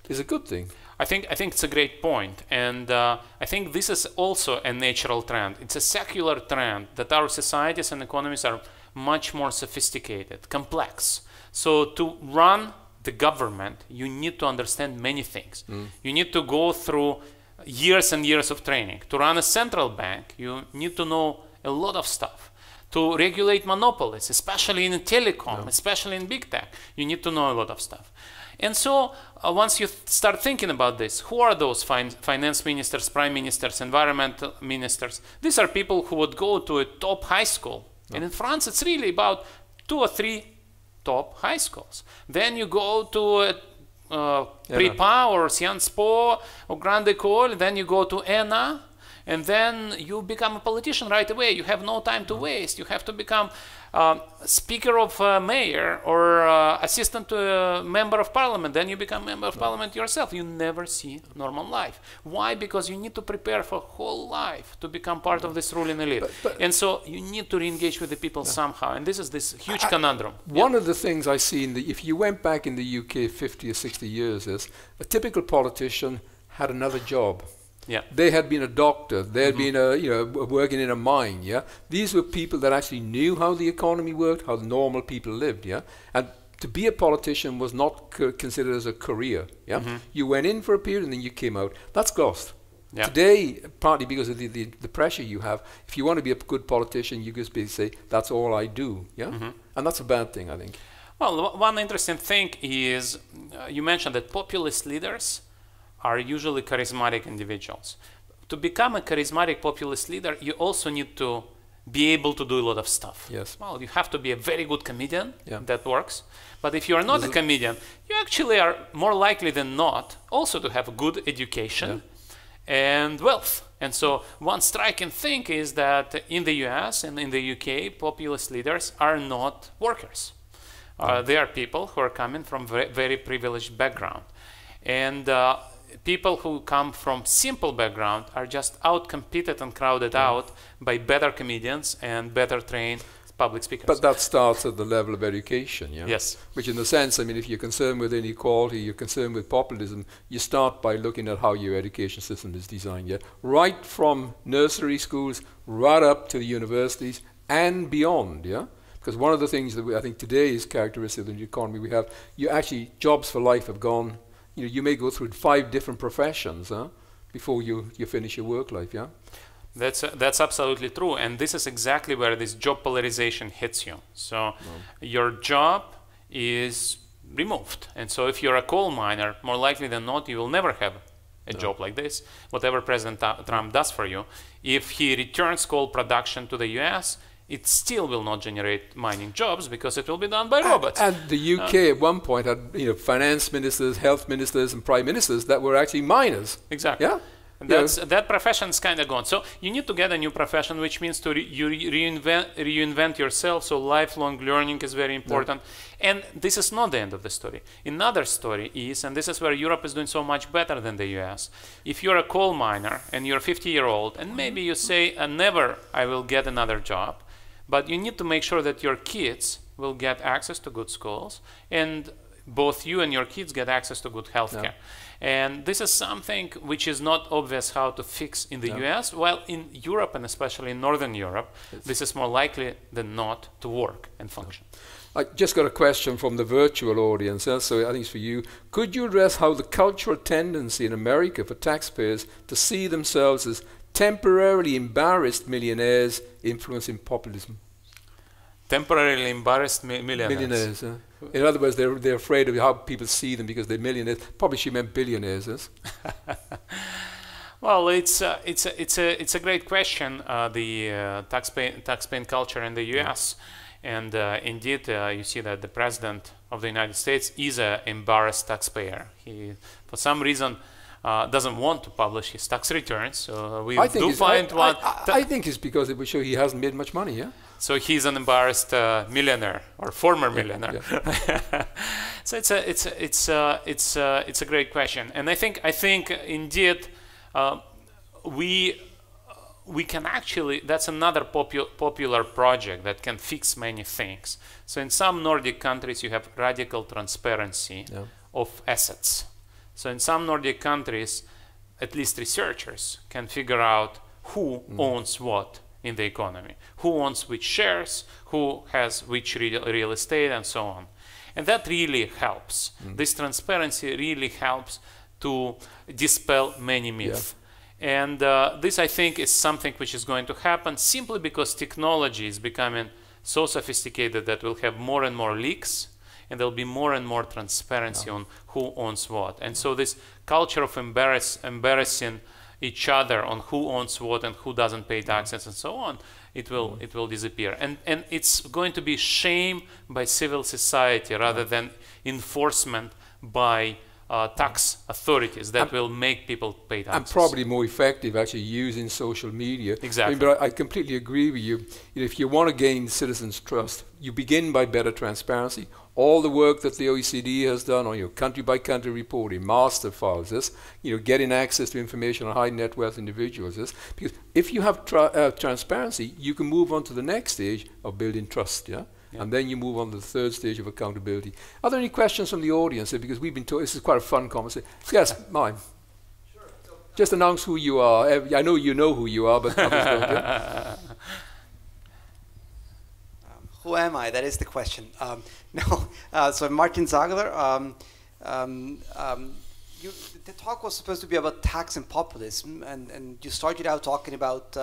Speaker 1: is a good thing.
Speaker 2: I think it's a great point, and I think this is also a natural trend. It's a secular trend that our societies and economies are much more sophisticated, complex. So to run the government, you need to understand many things. You need to go through years and years of training. To run a central bank, you need to know a lot of stuff. To regulate monopolies, especially in telecom, especially in big tech, you need to know a lot of stuff. And so once you start thinking about this, who are those finance ministers, prime ministers, environmental ministers? These are people who would go to a top high school. And in France, it's really about 2 or 3 top high schools. Then you go to a Prépa or Sciences Po or Grande École, then you go to ENA, and then you become a politician right away. You have no time to waste. You have to become Speaker of Mayor or Assistant to a Member of Parliament. Then you become Member of Parliament yourself. You never see normal life. Why? Because you need to prepare for whole life to become part of this ruling elite. And so you need to re-engage with the people somehow. And this is this huge conundrum.
Speaker 1: One of the things I see, if you went back in the UK 50 or 60 years, is a typical politician had another job.
Speaker 2: Yeah.
Speaker 1: They had been a doctor. They had been working in a mine. Yeah. These were people that actually knew how the economy worked, how normal people lived. Yeah. And to be a politician was not considered as a career. Yeah. You went in for a period and then you came out. That's lost.
Speaker 2: Yeah.
Speaker 1: Today, partly because of the pressure you have, if you want to be a good politician, you just basically say, that's all I do. Yeah. And that's a bad thing, I think.
Speaker 2: Well, one interesting thing is you mentioned that populist leaders are usually charismatic individuals. To become a charismatic populist leader, you also need to be able to do a lot of stuff.
Speaker 1: Yes.
Speaker 2: Well, you have to be a very good comedian. That works. But if you are not a comedian, you actually are more likely than not also to have a good education and wealth. And so one striking thing is that in the US and in the UK, populist leaders are not workers. They are people who are coming from very privileged background. And people who come from simple background are just out-competed and crowded out by better comedians and better trained public speakers.
Speaker 1: But that starts at the level of education, yeah?
Speaker 2: Yes.
Speaker 1: Which in the sense, I mean, if you're concerned with inequality, you're concerned with populism, you start by looking at how your education system is designed, yeah? Right from nursery schools, right up to the universities and beyond, yeah? Because one of the things that I think today is characteristic of the economy we have, you actually, jobs for life have gone. You may go through 5 different professions before you finish your work life, yeah?
Speaker 2: That's absolutely true, and this is exactly where this job polarization hits you. So your job is removed, and so if you're a coal miner, more likely than not, you will never have a job like this, whatever President Trump does for you. If he returns coal production to the US, it still will not generate mining jobs because it will be done by robots.
Speaker 1: And the UK at one point had finance ministers, health ministers, and prime ministers that were actually miners.
Speaker 2: Exactly.
Speaker 1: Yeah.
Speaker 2: And that profession is kind of gone. So you need to get a new profession, which means to reinvent yourself. So lifelong learning is very important. And this is not the end of the story. Another story is, and this is where Europe is doing so much better than the US. If you're a coal miner and you're 50-year-old, and maybe you say, never I will get another job, but you need to make sure that your kids will get access to good schools, and both you and your kids get access to good healthcare. And this is something which is not obvious how to fix in the US, while in Europe, and especially in Northern Europe, this is more likely than not to work and function.
Speaker 1: I just got a question from the virtual audience, so I think it's for you. Could you address how the cultural tendency in America for taxpayers to see themselves as temporarily embarrassed millionaires influencing populism?
Speaker 2: Temporarily embarrassed millionaires.
Speaker 1: In other words, they're afraid of how people see them because they're millionaires. Probably she meant billionaires.
Speaker 2: Well, it's a great question. The tax-paying culture in the U.S. And indeed, you see that the president of the United States is an embarrassed taxpayer. He, for some reason, doesn't want to publish his tax returns. So we do find one.
Speaker 1: I think it's because it would show he hasn't made much money. Yeah.
Speaker 2: So he's an embarrassed millionaire or former millionaire. So it's a great question, and I think indeed we can actually, that's another popular project that can fix many things. So in some Nordic countries you have radical transparency of assets. So in some Nordic countries, at least researchers can figure out who owns what in the economy, who owns which shares, who has which real estate, and so on. And that really helps. This transparency really helps to dispel many myths. And this, I think, is something which is going to happen simply because technology is becoming so sophisticated that we'll have more and more leaks, and there'll be more and more transparency on who owns what. And so this culture of embarrassing each other on who owns what and who doesn't pay taxes and so on, it will disappear. And it's going to be shame by civil society rather than enforcement by tax authorities that will make people pay taxes.
Speaker 1: And probably more effective actually using social media.
Speaker 2: Exactly.
Speaker 1: But I completely agree with you. If you want to gain citizens' trust, you begin by better transparency. All the work that the OECD has done on your country-by-country reporting, master files, getting access to information on high net worth individuals, because if you have transparency, you can move on to the next stage of building trust, yeah? And then you move on to the third stage of accountability. Are there any questions from the audience? Because we've been this is quite a fun conversation. Yes, mine. Sure. Just announce who you are. I know you know who you are, but others don't. Yeah?
Speaker 3: Who am I? That is the question. So Martin Zagler. The talk was supposed to be about tax and populism, and you started out talking about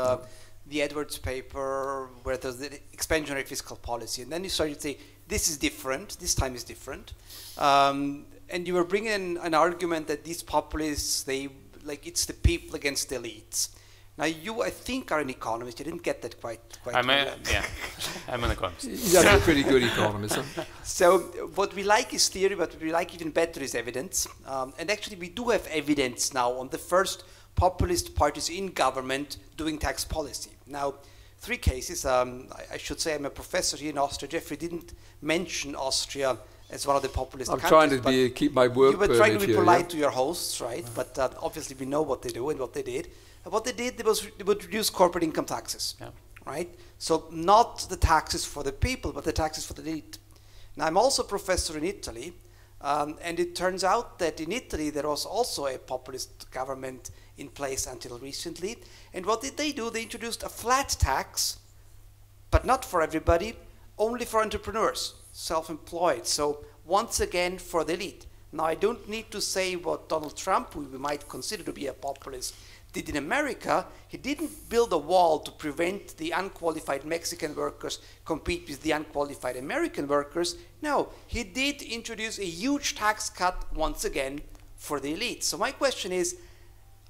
Speaker 3: the Edwards paper, where there's the expansionary fiscal policy, and then you started to say, this is different, this time is different. And you were bringing in an argument that these populists, it's the people against the elites. Now you, I think, are an economist. You didn't get that quite
Speaker 2: I'm an economist.
Speaker 1: You're a pretty good economist. Huh?
Speaker 3: So what we like is theory, but what we like even better is evidence. And actually we do have evidence now on the first populist parties in government doing tax policy. Now, 3 cases. I should say I'm a professor here in Austria. Jeffrey didn't mention Austria as one of the populist countries.
Speaker 1: I'm trying to keep my work.
Speaker 3: You were trying to be polite to your hosts, right? But obviously we know what they do and what they did. And what they did was they would reduce corporate income taxes, right? So not the taxes for the people, but the taxes for the elite. Now I'm also a professor in Italy, and it turns out that in Italy there was also a populist government in place until recently. And what did they do? They introduced a flat tax, but not for everybody, only for entrepreneurs, self-employed. So once again for the elite. Now I don't need to say what Donald Trump, who we might consider to be a populist, did in America. He didn't build a wall to prevent the unqualified Mexican workers compete with the unqualified American workers. No, he did introduce a huge tax cut once again for the elite. So my question is,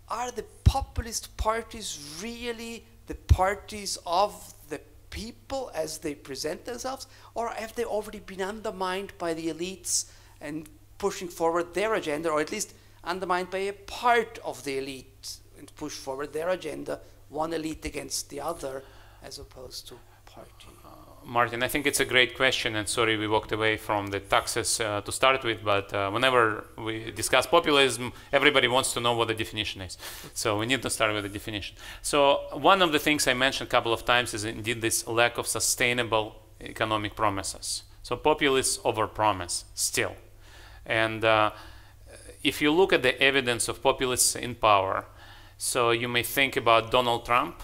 Speaker 3: are the populist parties really the parties of the people as they present themselves, or have they already been undermined by the elites and pushing forward their agenda, or at least undermined by a part of the elite and push forward their agenda, one elite against the other, as opposed to party?
Speaker 2: Martin, I think it's a great question, and sorry we walked away from the taxes to start with, but whenever we discuss populism, everybody wants to know what the definition is. So we need to start with the definition. So one of the things I mentioned a couple of times is indeed this lack of sustainable economic promises. So populists overpromise still. And if you look at the evidence of populists in power, so you may think about Donald Trump,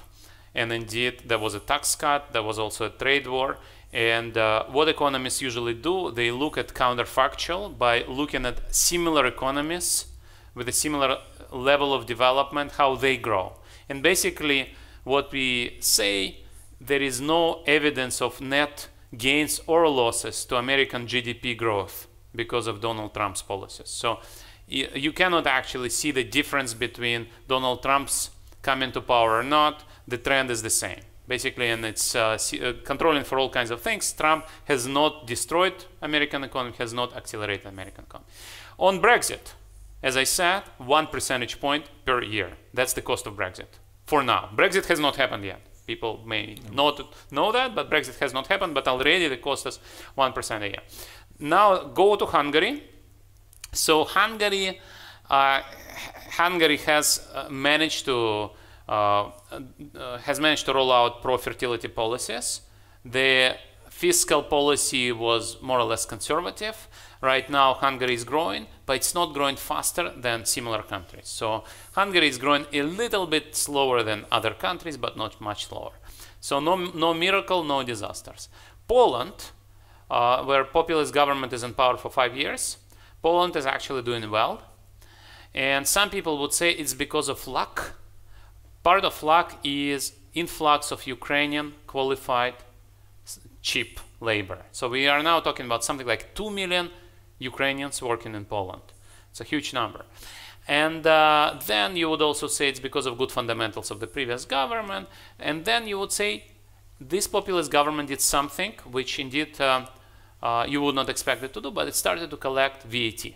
Speaker 2: and indeed there was a tax cut, there was also a trade war, and what economists usually do, they look at counterfactual by looking at similar economies with a similar level of development, how they grow. And basically what we say, there is no evidence of net gains or losses to American GDP growth because of Donald Trump's policies. So you cannot actually see the difference between Donald Trump's coming to power or not. The trend is the same. Basically, and it's controlling for all kinds of things. Trump has not destroyed American economy, has not accelerated American economy. On Brexit, as I said, 1 percentage point per year. That's the cost of Brexit for now. Brexit has not happened yet. People may not know that, but Brexit has not happened, but already the cost is 1% a year. Now go to Hungary. So Hungary has managed to roll out pro-fertility policies. The fiscal policy was more or less conservative. Right now Hungary is growing, but it's not growing faster than similar countries. So Hungary is growing a little bit slower than other countries, but not much slower. So no miracle, no disasters. Poland, where populist government is in power for 5 years, Poland is actually doing well. And some people would say it's because of luck. Part of luck is influx of Ukrainian qualified cheap labor. So we are now talking about something like 2 million Ukrainians working in Poland. It's a huge number. And then you would also say it's because of good fundamentals of the previous government. And then you would say this populist government did something which indeed you would not expect it to do, but it started to collect VAT.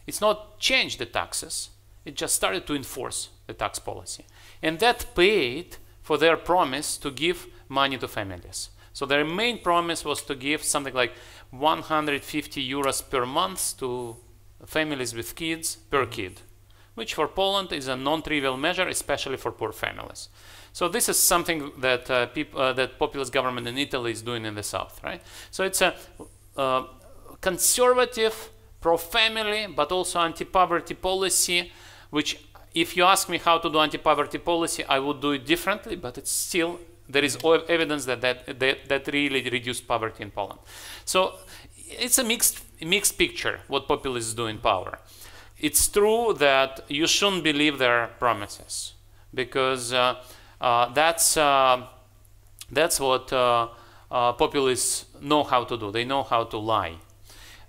Speaker 2: It's not changed the taxes. It just started to enforce the tax policy. And that paid for their promise to give money to families. So their main promise was to give something like 150 euros per month to families with kids per kid, which for Poland is a non-trivial measure, especially for poor families. So this is something that that populist government in Italy is doing in the south, right? So it's a conservative, pro-family, but also anti-poverty policy, which if you ask me how to do anti-poverty policy, I would do it differently, but it's still, there is evidence that really reduced poverty in Poland. So it's a mixed picture what populists do in power. It's true that you shouldn't believe their promises, because that's what populists know how to do. They know how to lie.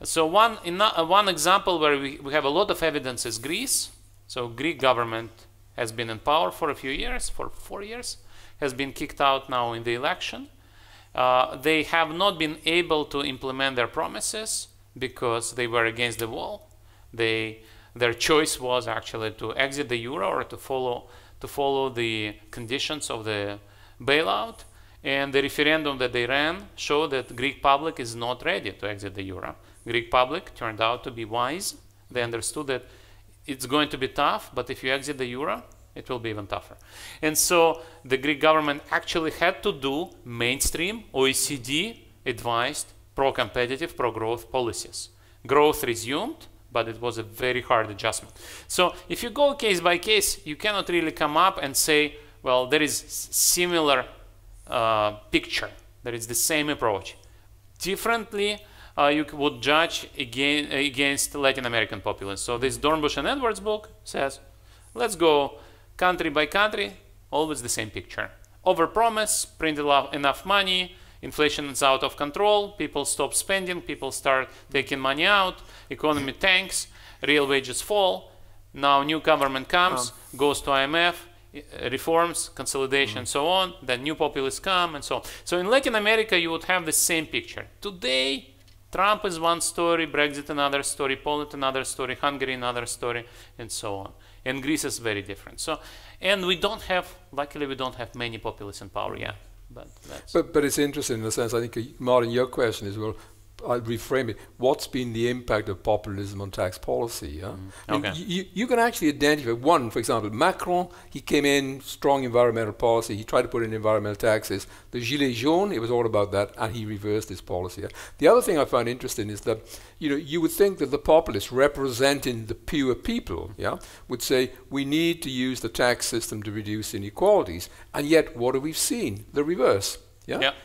Speaker 2: So one example where we have a lot of evidence is Greece. So Greek government has been in power for a few years, for 4 years, has been kicked out now in the election. They have not been able to implement their promises because they were against the wall. Their choice was actually to exit the euro or to follow the conditions of the bailout. And the referendum that they ran showed that the Greek public is not ready to exit the euro. Greek public turned out to be wise. They understood that it's going to be tough, but if you exit the euro, it will be even tougher. And so the Greek government actually had to do mainstream OECD advised pro-competitive, pro-growth policies. Growth resumed, but it was a very hard adjustment. So if you go case by case, you cannot really come up and say, well, there is similar picture. There is the same approach. Differently, you would judge against Latin American populists. So this Dornbusch and Edwards book says, let's go country by country, always the same picture. Overpromise, print enough money, inflation is out of control, people stop spending, people start taking money out, economy tanks, real wages fall. Now new government comes, goes to IMF, reforms, consolidation, and so on. Then new populists come, and so on. So in Latin America, you would have the same picture. Today, Trump is one story, Brexit another story, Poland another story, Hungary another story, and so on. And Greece is very different. So, and we don't have, luckily, we don't have many populists in power yet. But
Speaker 1: it's interesting in the sense, I think, Martin, your question is, well, I'll reframe it. What's been the impact of populism on tax policy? Yeah? I mean, you can actually identify one, for example, Macron, he came in, strong environmental policy, he tried to put in environmental taxes. The Gilets jaunes, it was all about that, and he reversed his policy. Yeah? The other thing I find interesting is that, you would think that the populists representing the pure people, would say, we need to use the tax system to reduce inequalities, and yet what have we seen? The reverse.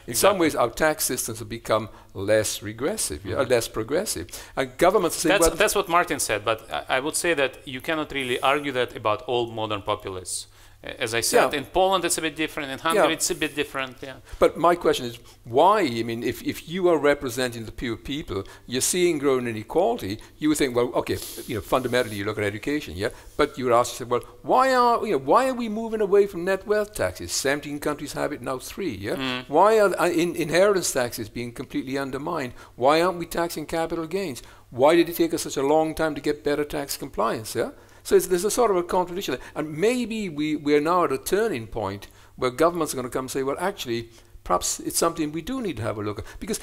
Speaker 1: In some ways, our tax systems have become less regressive, less progressive. And governments say,
Speaker 2: that's what Martin said, but I would say that you cannot really argue that about all modern populists. As I said, in Poland it's a bit different, in Hungary it's a bit different.
Speaker 1: But my question is, why? I mean, if you are representing the pure people, you're seeing growing inequality, you would think, well, okay, fundamentally you look at education, but you would ask yourself, well, why are we moving away from net wealth taxes? 17 countries have it, now 3, Why are inheritance taxes being completely undermined? Why aren't we taxing capital gains? Why did it take us such a long time to get better tax compliance, So there's a sort of a contradiction there. And maybe we're now at a turning point where governments are going to come and say, well, actually, perhaps it's something we do need to have a look at. Because,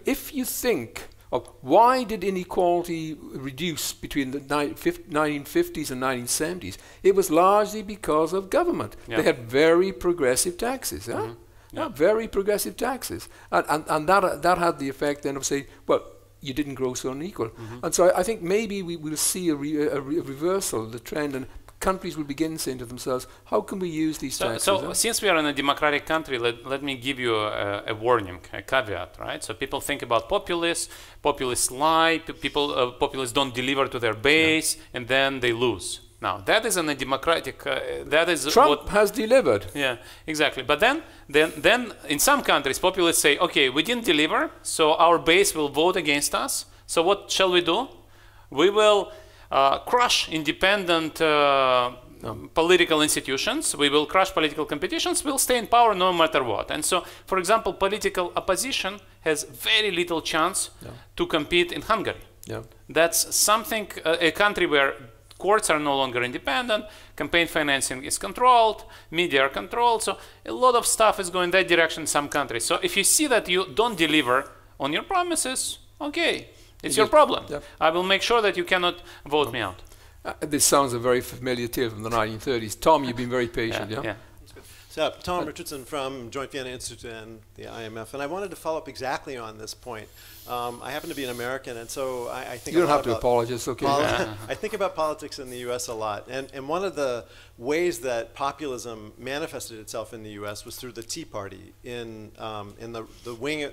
Speaker 1: if you think of why did inequality reduce between the 1950s and 1970s, it was largely because of government. They had very progressive taxes, very progressive taxes. And that had the effect then of saying, well, you didn't grow so unequal. And so I think maybe we will see a reversal of the trend, and countries will begin saying to themselves, how can we use these taxes?
Speaker 2: So since we are in a democratic country, let me give you a warning, a caveat, right? So people think about populists lie, populists don't deliver to their base, and then they lose. Now, that is in a democratic, that is
Speaker 1: Trump has delivered.
Speaker 2: Yeah, exactly. But then in some countries, populists say, okay, we didn't deliver, so our base will vote against us. So what shall we do? We will crush independent political institutions. We will crush political competitions. We'll stay in power no matter what. And so, for example, political opposition has very little chance to compete in Hungary.
Speaker 1: Yeah.
Speaker 2: That's something, a country where courts are no longer independent, campaign financing is controlled, media are controlled, so a lot of stuff is going that direction in some countries. So if you see that you don't deliver on your promises, okay, it's your problem.
Speaker 1: Yeah.
Speaker 2: I will make sure that you cannot vote me out.
Speaker 1: This sounds a very familiar tale from the 1930s. Tom, you've been very patient, yeah?
Speaker 4: So, Tom Richardson from Joint Vienna Institute and the IMF, and I wanted to follow up exactly on this point. I happen to be an American, and so I think
Speaker 1: you don't have to apologize, okay?
Speaker 4: I think about politics in the U.S. a lot, and one of the ways that populism manifested itself in the U.S. was through the Tea Party in the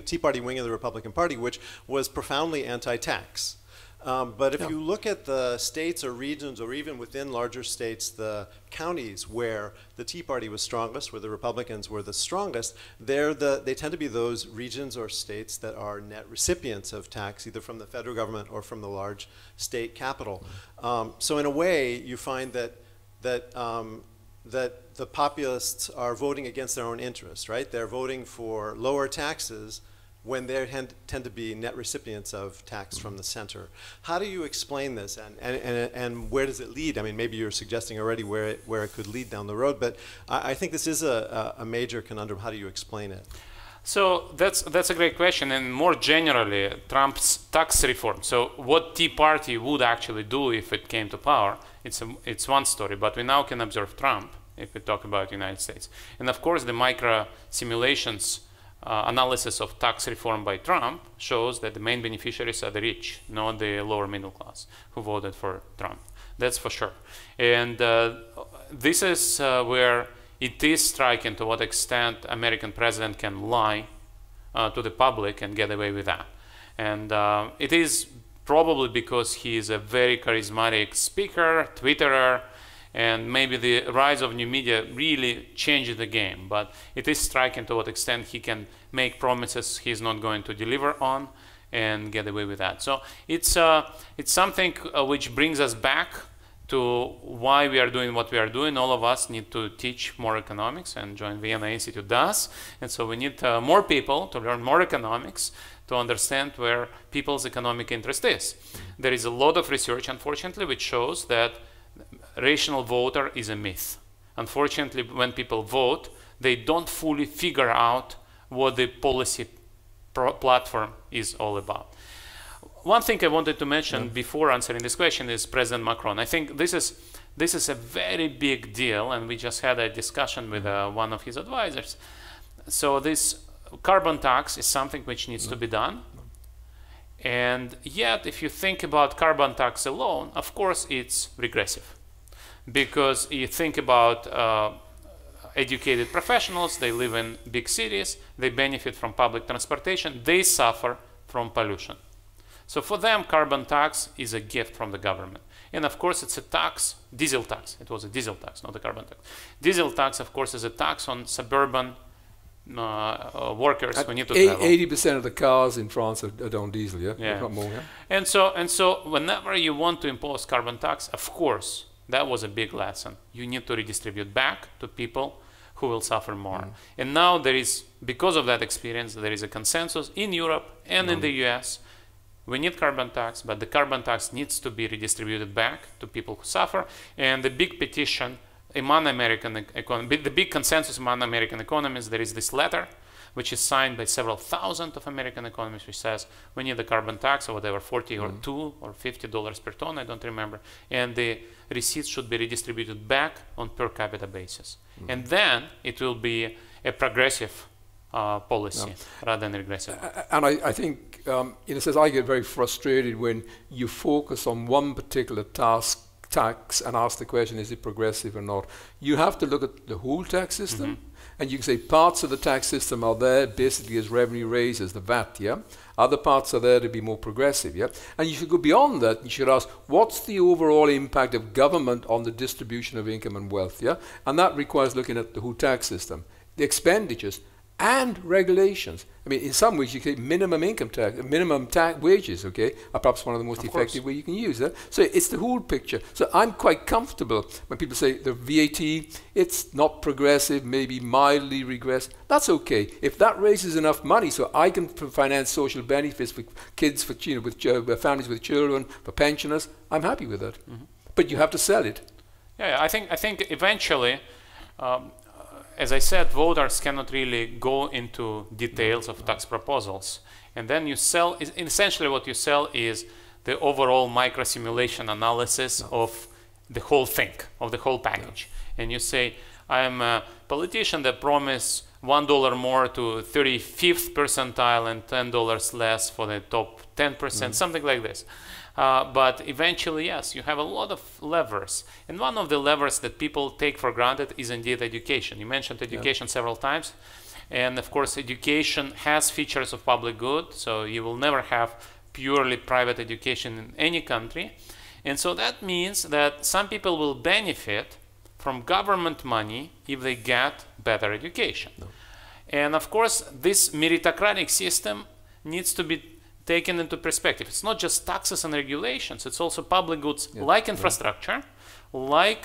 Speaker 4: Tea Party wing of the Republican Party, which was profoundly anti-tax. But if you look at the states or regions, or even within larger states, the counties where the Tea Party was strongest, where the Republicans were the strongest, they tend to be those regions or states that are net recipients of tax, either from the federal government or from the large state capital. So in a way, you find that the populists are voting against their own interests, right? They're voting for lower taxes when they tend to be net recipients of tax from the center. How do you explain this, and where does it lead? I mean, maybe you're suggesting already where it could lead down the road, but I think this is a major conundrum. How do you explain it?
Speaker 2: So that's a great question, and more generally, Trump's tax reform. So what Tea Party would actually do if it came to power, it's one story, but we now can observe Trump if we talk about the United States. And of course, the micro simulations analysis of tax reform by Trump shows that the main beneficiaries are the rich, not the lower middle class who voted for Trump. That's for sure. And this is where it is striking to what extent American president can lie to the public and get away with that. And it is probably because he is a very charismatic speaker, Twitterer, and maybe the rise of new media really changed the game. But it is striking to what extent he can make promises he's not going to deliver on and get away with that. So it's something which brings us back to why we are doing what we are doing. All of us need to teach more economics, and Joint Vienna Institute does. And so we need more people to learn more economics to understand where people's economic interest is. There is a lot of research, unfortunately, which shows that rational voter is a myth. Unfortunately, when people vote, they don't fully figure out what the policy platform is all about. One thing I wanted to mention before answering this question is President Macron. I think this is a very big deal, and we just had a discussion with one of his advisors. So this carbon tax is something which needs to be done. And yet, if you think about carbon tax alone, of course, it's regressive. Because you think about educated professionals, they live in big cities, they benefit from public transportation, they suffer from pollution. So for them, carbon tax is a gift from the government. And of course, it's a tax, diesel tax. It was a diesel tax, not a carbon tax. Diesel tax, of course, is a tax on suburban workers who need to travel.
Speaker 1: 80% of the cars in France are on diesel, yeah?
Speaker 2: Yeah.
Speaker 1: Not more, yeah?
Speaker 2: And so whenever you want to impose carbon tax, of course, that was a big lesson. You need to redistribute back to people who will suffer more. And now there is, because of that experience, there is a consensus in Europe and in the US. We need carbon tax, but the carbon tax needs to be redistributed back to people who suffer. And the big petition among American economists, the big consensus among American economists, there is this letter which is signed by several thousand of American economists, which says we need a carbon tax or whatever, $40 or $2 or $50 per ton, I don't remember, and the receipts should be redistributed back on per capita basis. And then it will be a progressive policy rather than regressive.
Speaker 1: And I think, in a sense, I get very frustrated when you focus on one particular tax and ask the question, is it progressive or not? You have to look at the whole tax system. And you can say parts of the tax system are there basically as revenue raisers, the VAT, yeah? Other parts are there to be more progressive, yeah? And you should go beyond that. You should ask, what's the overall impact of government on the distribution of income and wealth, yeah? And that requires looking at the whole tax system, the expenditures, and regulations. I mean, in some ways, you could minimum income tax, minimum wages, okay, are perhaps one of the most effective ways you can use that. So it's the whole picture. So I'm quite comfortable when people say the VAT, it's not progressive, maybe mildly regressive. That's okay. If that raises enough money so I can finance social benefits for kids, for with families with children, for pensioners, I'm happy with that. But you have to sell it.
Speaker 2: Yeah, I think eventually, as I said, voters cannot really go into details of tax proposals. And then you sell, essentially what you sell is the overall micro-simulation analysis of the whole thing, of the whole package. And you say, I'm a politician that promised $1 more to 35th percentile and $10 less for the top 10%, something like this. But eventually, yes, you have a lot of levers. And one of the levers that people take for granted is indeed education. You mentioned education several times. And of course, education has features of public good. So you will never have purely private education in any country. And so that means that some people will benefit from government money if they get better education. And of course, this meritocratic system needs to be taken into perspective. It's not just taxes and regulations, it's also public goods like infrastructure, like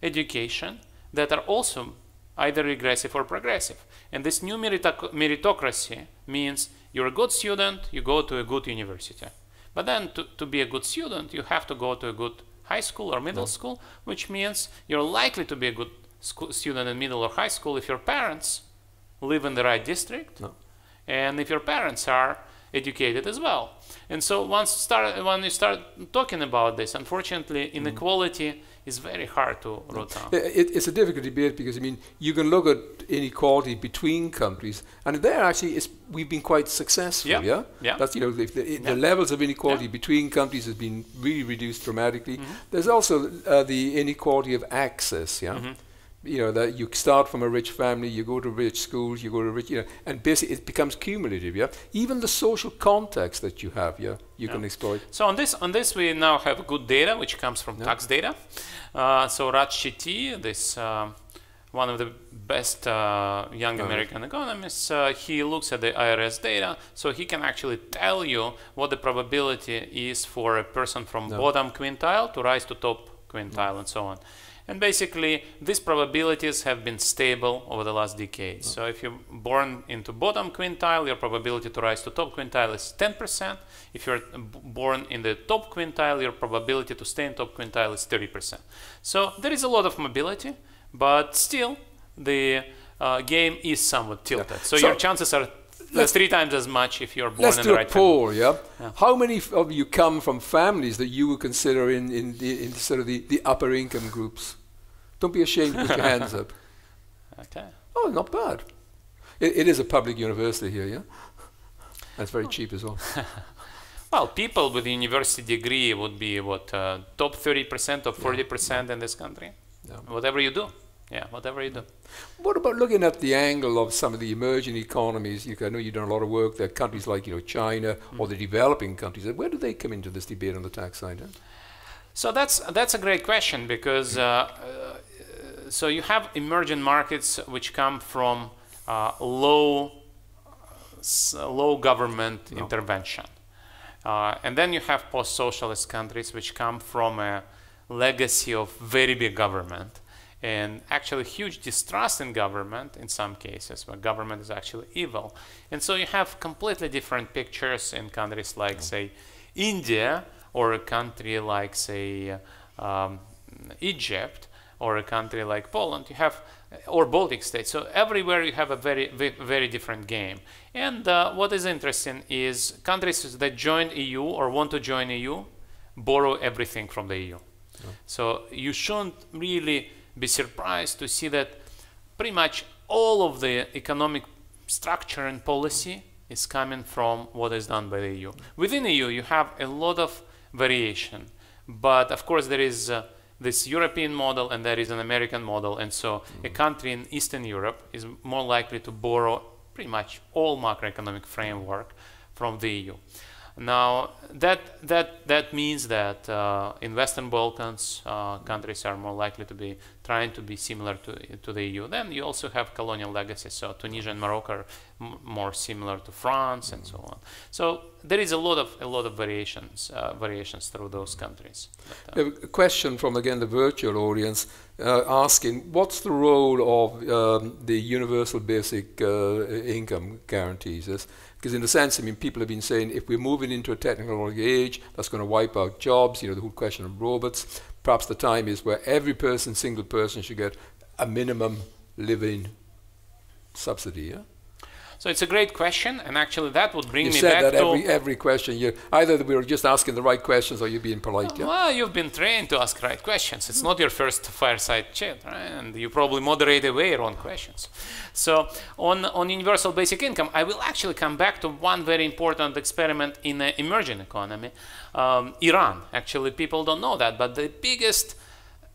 Speaker 2: education, that are also either regressive or progressive. And this new meritocracy means you're a good student, you go to a good university. But then to be a good student, you have to go to a good high school or middle school, which means you're likely to be a good student in middle or high school if your parents live in the right district, and if your parents are educated as well. And so when you start talking about this, unfortunately, inequality is very hard to root out.
Speaker 1: It's a difficult debate because, I mean, you can look at inequality between countries, and there actually we've been quite successful, That's, you know, the levels of inequality between countries has been really reduced dramatically. There's also the inequality of access, you know, that you start from a rich family, you go to rich schools, you go to rich, you know, and basically it becomes cumulative, Even the social context that you have, you can exploit.
Speaker 2: So on this we now have good data, which comes from tax data. So Raj Chetty, this one of the best young American economists, he looks at the IRS data, so he can actually tell you what the probability is for a person from bottom quintile to rise to top quintile and so on. And basically, these probabilities have been stable over the last decade. So if you're born into bottom quintile, your probability to rise to top quintile is 10%. If you're born in the top quintile, your probability to stay in top quintile is 30%. So there is a lot of mobility, but still the game is somewhat tilted. So your chances are 3 times as much if you're born in the right family.
Speaker 1: Let's do a poll, How many of you come from families that you would consider in sort of the upper income groups? Don't be ashamed to put your hands up.
Speaker 2: Okay.
Speaker 1: Oh, not bad. It is a public university here, That's very cheap as well.
Speaker 2: Well, people with a university degree would be what, top 30%, top 40% in this country. Whatever you do. Whatever you do.
Speaker 1: What about looking at the angle of some of the emerging economies? I know you've done a lot of work there, countries like China or the developing countries. Where do they come into this debate on the tax side?
Speaker 2: So that's a great question because so you have emerging markets which come from low government intervention, and then you have post-socialist countries which come from a legacy of very big government. And actually huge distrust in government in some cases, where government is actually evil. And so you have completely different pictures in countries like, say, India, or a country like, say, Egypt, or a country like Poland, you have, or Baltic states. So everywhere you have a very, very different game. And what is interesting is countries that join EU or want to join EU borrow everything from the EU. So you shouldn't really be surprised to see that pretty much all of the economic structure and policy is coming from what is done by the EU. Within the EU, you have a lot of variation, but of course there is this European model and there is an American model, and so a country in Eastern Europe is more likely to borrow pretty much all macroeconomic framework from the EU. Now, that means that in Western Balkans, countries are more likely to be trying to be similar to the EU. Then you also have colonial legacies. So Tunisia and Morocco are more similar to France and so on. So there is a lot of variations through those countries. But,
Speaker 1: a question from again the virtual audience asking, what's the role of the universal basic income guarantees? Because in a sense, I mean, people have been saying if we're moving into a technological age, that's going to wipe out jobs, you know, the whole question of robots. Perhaps the time is where every person, single person, should get a minimum living subsidy, yeah?
Speaker 2: So it's a great question, and actually that would bring
Speaker 1: you
Speaker 2: me
Speaker 1: said
Speaker 2: back
Speaker 1: that
Speaker 2: to
Speaker 1: every question, either we were just asking the right questions or you're being polite, yeah?
Speaker 2: Well, you've been trained to ask right questions. It's not your first fireside chat, right? And you probably moderate away your own questions. So on universal basic income, I will actually come back to one very important experiment in an emerging economy, Iran. Actually, people don't know that, but the biggest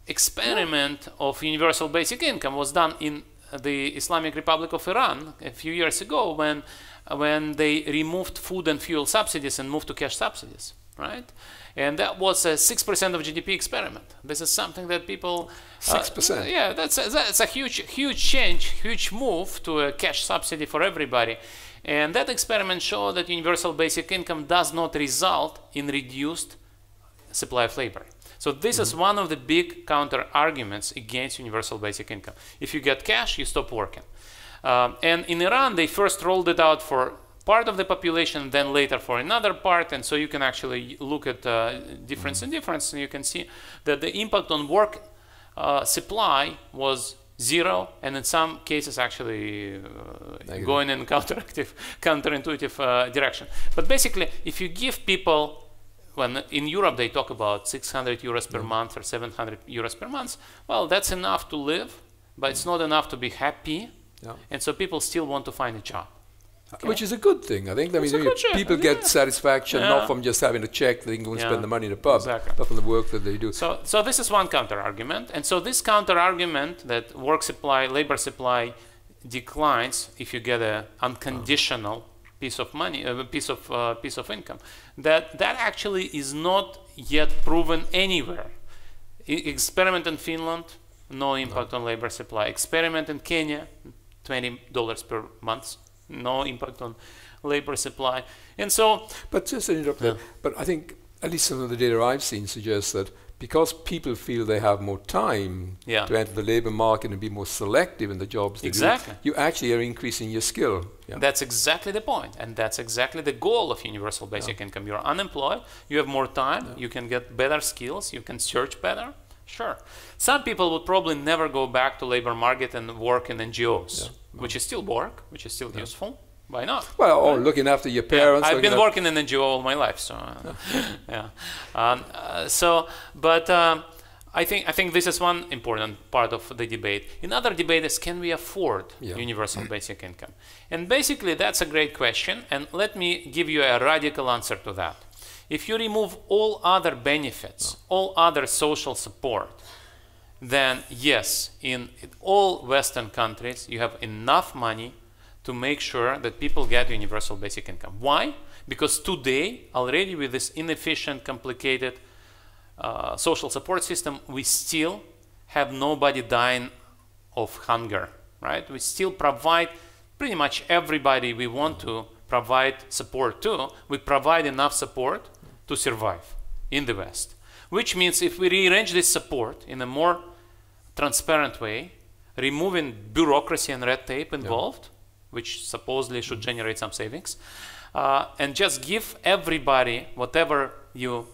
Speaker 2: experiment of universal basic income was done in the Islamic Republic of Iran a few years ago when they removed food and fuel subsidies and moved to cash subsidies, right? And that was a 6% of GDP experiment. This is something that people
Speaker 1: 6%.
Speaker 2: Yeah, that's a huge change, huge move to a cash subsidy for everybody. And that experiment showed that universal basic income does not result in reduced supply of labor. So this is one of the big counter arguments against universal basic income. If you get cash, you stop working. And in Iran, they first rolled it out for part of the population, then later for another part. And so you can actually look at difference in difference, and you can see that the impact on work supply was 0, and in some cases actually going in counterintuitive direction. But basically, if you give people, when in Europe they talk about 600 euros per month or 700 euros per month, well, that's enough to live, but it's not enough to be happy.
Speaker 1: Yeah.
Speaker 2: And so people still want to find a job. Okay.
Speaker 1: Which is a good thing, I think. I
Speaker 2: It's
Speaker 1: mean,
Speaker 2: a good
Speaker 1: people
Speaker 2: check,
Speaker 1: get
Speaker 2: yeah.
Speaker 1: satisfaction
Speaker 2: Yeah.
Speaker 1: not from just having a check, they can go and spend the money in a pub,
Speaker 2: Exactly.
Speaker 1: but from the work that they do.
Speaker 2: So this is one counter argument, and so this counter argument that work supply, labor supply declines if you get an unconditional piece of money, piece of income, that actually is not yet proven anywhere. Experiment in Finland, no impact on labor supply. Experiment in Kenya, $20 per month, no impact on labor supply. And so,
Speaker 1: but just to interrupt there, but I think at least some of the data I've seen suggests that because people feel they have more time to enter the labor market and be more selective in the jobs they do, you actually are increasing your skill. Yeah.
Speaker 2: That's exactly the point, and that's exactly the goal of universal basic income. You're unemployed, you have more time, you can get better skills, you can search better. Sure. Some people would probably never go back to labor market and work in NGOs, which is still work, which is still useful. Why not?
Speaker 1: Well, or looking after your parents.
Speaker 2: I've been working in NGO all my life, so I think this is one important part of the debate. Another debate is, can we afford universal basic income? And basically, that's a great question. And let me give you a radical answer to that. If you remove all other benefits, all other social support, then yes, in all Western countries, you have enough money to make sure that people get universal basic income. Why? Because today, already with this inefficient, complicated social support system, we still have nobody dying of hunger, right? We still provide pretty much everybody we want to provide support to. We provide enough support to survive in the West. Which means if we rearrange this support in a more transparent way, removing bureaucracy and red tape involved, which supposedly should generate some savings, and just give everybody whatever you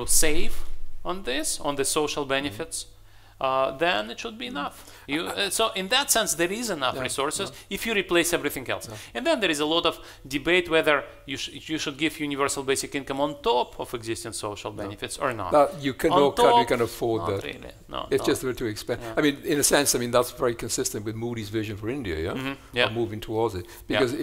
Speaker 2: save on this, on the social benefits, then it should be enough. So in that sense, there is enough resources if you replace everything else. And then there is a lot of debate whether you should give universal basic income on top of existing social benefits or not.
Speaker 1: No country can afford that.
Speaker 2: Really.
Speaker 1: It's just a bit too expensive. I mean, in a sense, I mean, that's very consistent with Moody's vision for India, or moving towards it. Because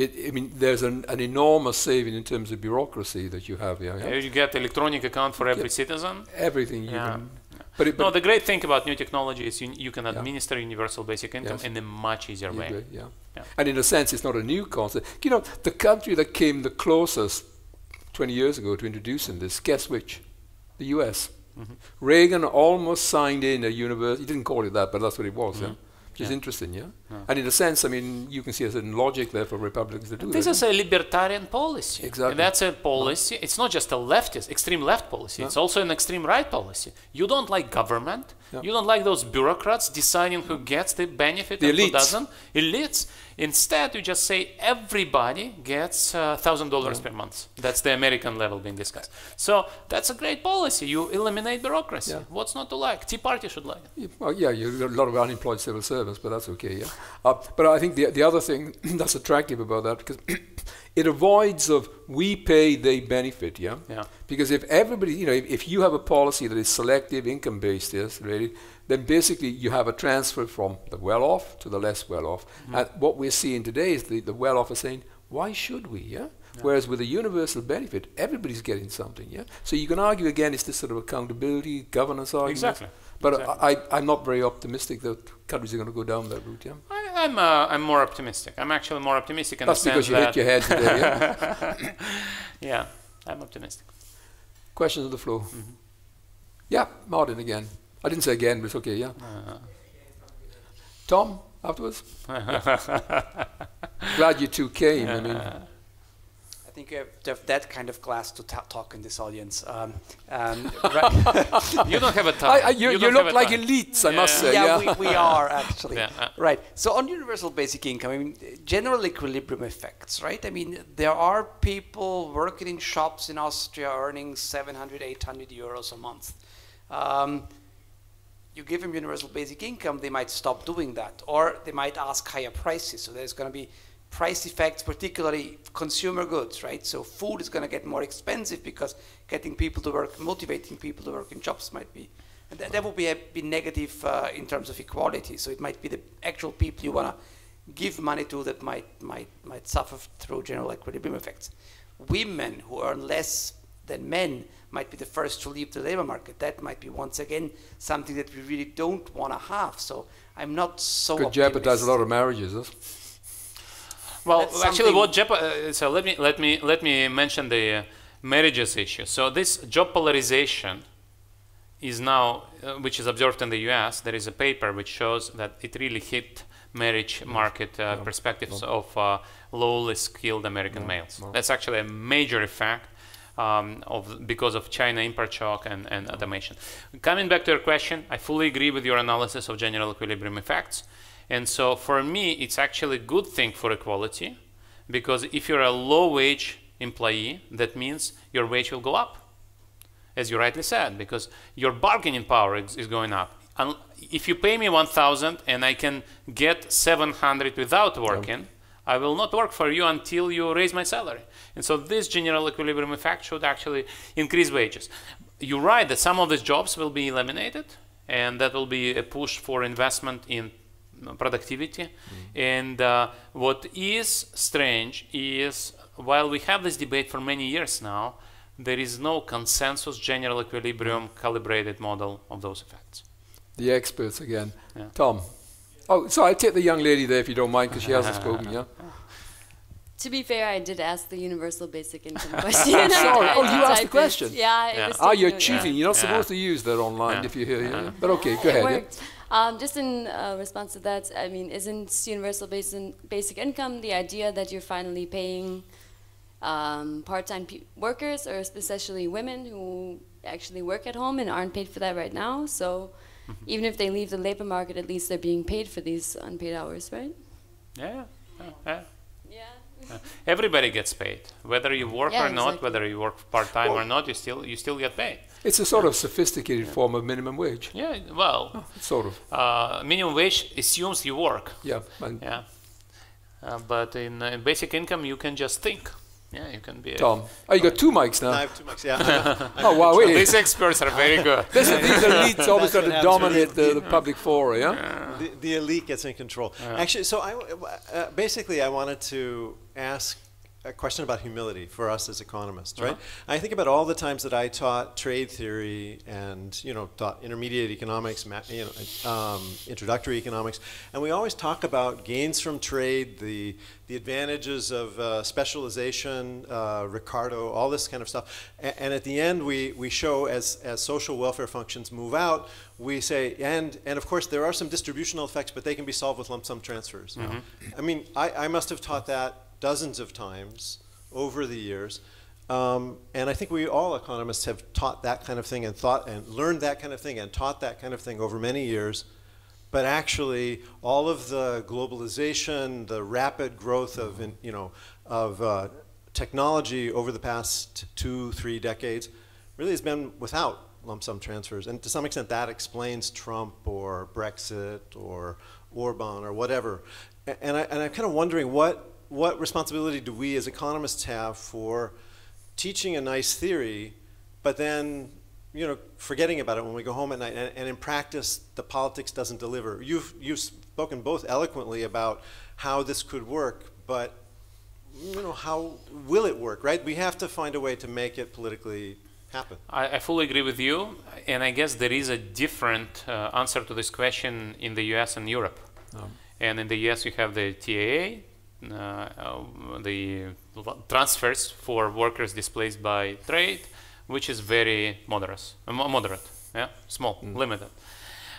Speaker 1: there's an enormous saving in terms of bureaucracy that you have here.
Speaker 2: You get electronic account for every citizen.
Speaker 1: Everything you can.
Speaker 2: But the great thing about new technology is you can administer universal basic income in a much easier way.
Speaker 1: And in a sense, it's not a new concept. You know, the country that came the closest 20 years ago to introducing this. Guess which? The US. Reagan almost signed in a university. He didn't call it that, but that's what it was. Yeah? Which is interesting, yeah? And in a sense, I mean, you can see a certain logic there for Republicans to do
Speaker 2: this
Speaker 1: that.
Speaker 2: Is a libertarian policy.
Speaker 1: Exactly.
Speaker 2: And that's a policy. It's not just a leftist, extreme left policy. It's also an extreme right policy. You don't like government. You don't like those bureaucrats deciding who gets the benefit and who doesn't. Elites. Instead, you just say everybody gets $1,000 per month. That's the American level being discussed. So that's a great policy. You eliminate bureaucracy. What's not to like? Tea Party should like it.
Speaker 1: Well, yeah, you've got a lot of unemployed civil servants, but that's okay, yeah. But I think the other thing that's attractive about that, because it avoids of we pay, they benefit, yeah? Because if everybody, you know, if you have a policy that is selective, income-based, yes, really, then basically you have a transfer from the well-off to the less well-off. And what we're seeing today is the well-off are saying, why should we, yeah? Whereas with a universal benefit, everybody's getting something, yeah? So you can argue again, it's this sort of accountability, governance argument.
Speaker 2: Exactly.
Speaker 1: But I'm not very optimistic that countries are going to go down that route, yeah?
Speaker 2: I'm more optimistic. I'm actually more optimistic in the sense
Speaker 1: because you hit your head today, yeah?
Speaker 2: Yeah, I'm optimistic.
Speaker 1: Questions on the floor? Yeah, Martin again. I didn't say again, but it's okay, yeah. Tom, afterwards? Glad you two came, I mean.
Speaker 3: I think you have to have that kind of glass to talk in this audience.
Speaker 2: You don't have a time.
Speaker 1: You look like elites, I must say.
Speaker 3: Yeah, we are actually. Right. So on universal basic income, I mean, general equilibrium effects, right? I mean, there are people working in shops in Austria earning 700, 800 euros a month. You give them universal basic income, they might stop doing that, or they might ask higher prices. So there's going to be price effects, particularly consumer goods, right? So food is going to get more expensive because getting people to work, motivating people to work in jobs might be, and that would be negative in terms of equality. So it might be the actual people you want to give money to that might suffer through general equilibrium effects. Women who earn less than men might be the first to leave the labor market. That might be once again something that we really don't want to have. So I'm not so
Speaker 1: could jeopardize a lot of marriages.
Speaker 2: Well, actually, so let me mention the marriages issue. So this job polarization is now, which is observed in the U.S. There is a paper which shows that it really hit marriage market perspectives of lowly skilled American males. That's actually a major effect because of China import shock and automation. Coming back to your question, I fully agree with your analysis of general equilibrium effects. And so for me, it's actually a good thing for equality, because if you're a low-wage employee, that means your wage will go up, as you rightly said, because your bargaining power is going up. And if you pay me 1,000 and I can get 700 without working, I will not work for you until you raise my salary. And so this general equilibrium effect should actually increase wages. You're right that some of these jobs will be eliminated, and that will be a push for investment in productivity. And what is strange is, while we have this debate for many years now, there is no consensus general equilibrium calibrated model of those effects.
Speaker 1: The experts again. Tom. Oh, so I'll take the young lady there if you don't mind, because she hasn't spoken, yeah?
Speaker 5: To be fair, I did ask the universal basic income question.
Speaker 1: Sorry. Oh, you asked the question?
Speaker 5: Yeah.
Speaker 1: Oh, you're cheating. You're not supposed to use that online if you hear you. But okay, go ahead.
Speaker 5: Worked. Just in response to that, I mean, isn't universal basic income the idea that you're finally paying part-time workers, or especially women who actually work at home and aren't paid for that right now? So even if they leave the labor market, at least they're being paid for these unpaid hours, right?
Speaker 2: Yeah. Everybody gets paid, whether you work or not, whether you work part-time or not. You still get paid.
Speaker 1: It's a sort of sophisticated form of minimum wage.
Speaker 2: Yeah, well,
Speaker 1: sort of.
Speaker 2: Minimum wage assumes you work.
Speaker 1: Yeah.
Speaker 2: But in basic income, you can just think. Yeah, you can be.
Speaker 1: Tom, you got two mics now.
Speaker 4: I have two mics. Yeah.
Speaker 1: Oh wow! Wait.
Speaker 2: These experts are very good.
Speaker 1: These elites always try to dominate the public fora. Yeah.
Speaker 4: The elite gets in control. Actually, so basically I wanted to ask a question about humility for us as economists, right? I think about all the times that I taught trade theory and taught intermediate economics, introductory economics, and we always talk about gains from trade, the advantages of specialization, Ricardo, all this kind of stuff, and at the end we show as social welfare functions move out, we say, and of course there are some distributional effects, but they can be solved with lump sum transfers. I mean, I must have taught that dozens of times over the years, and I think all economists have taught that kind of thing and learned that kind of thing and taught that kind of thing over many years. But actually, all of the globalization, the rapid growth of technology over the past 2-3 decades, really has been without lump sum transfers, and to some extent that explains Trump or Brexit or Orban or whatever. And I'm kind of wondering what responsibility do we as economists have for teaching a nice theory, but then forgetting about it when we go home at night, and in practice the politics doesn't deliver. You've spoken both eloquently about how this could work, but how will it work, right? We have to find a way to make it politically happen.
Speaker 2: I fully agree with you, and I guess there is a different answer to this question in the US and Europe. And in the US you have the TAA, the transfers for workers displaced by trade, which is very moderate, yeah, small, limited.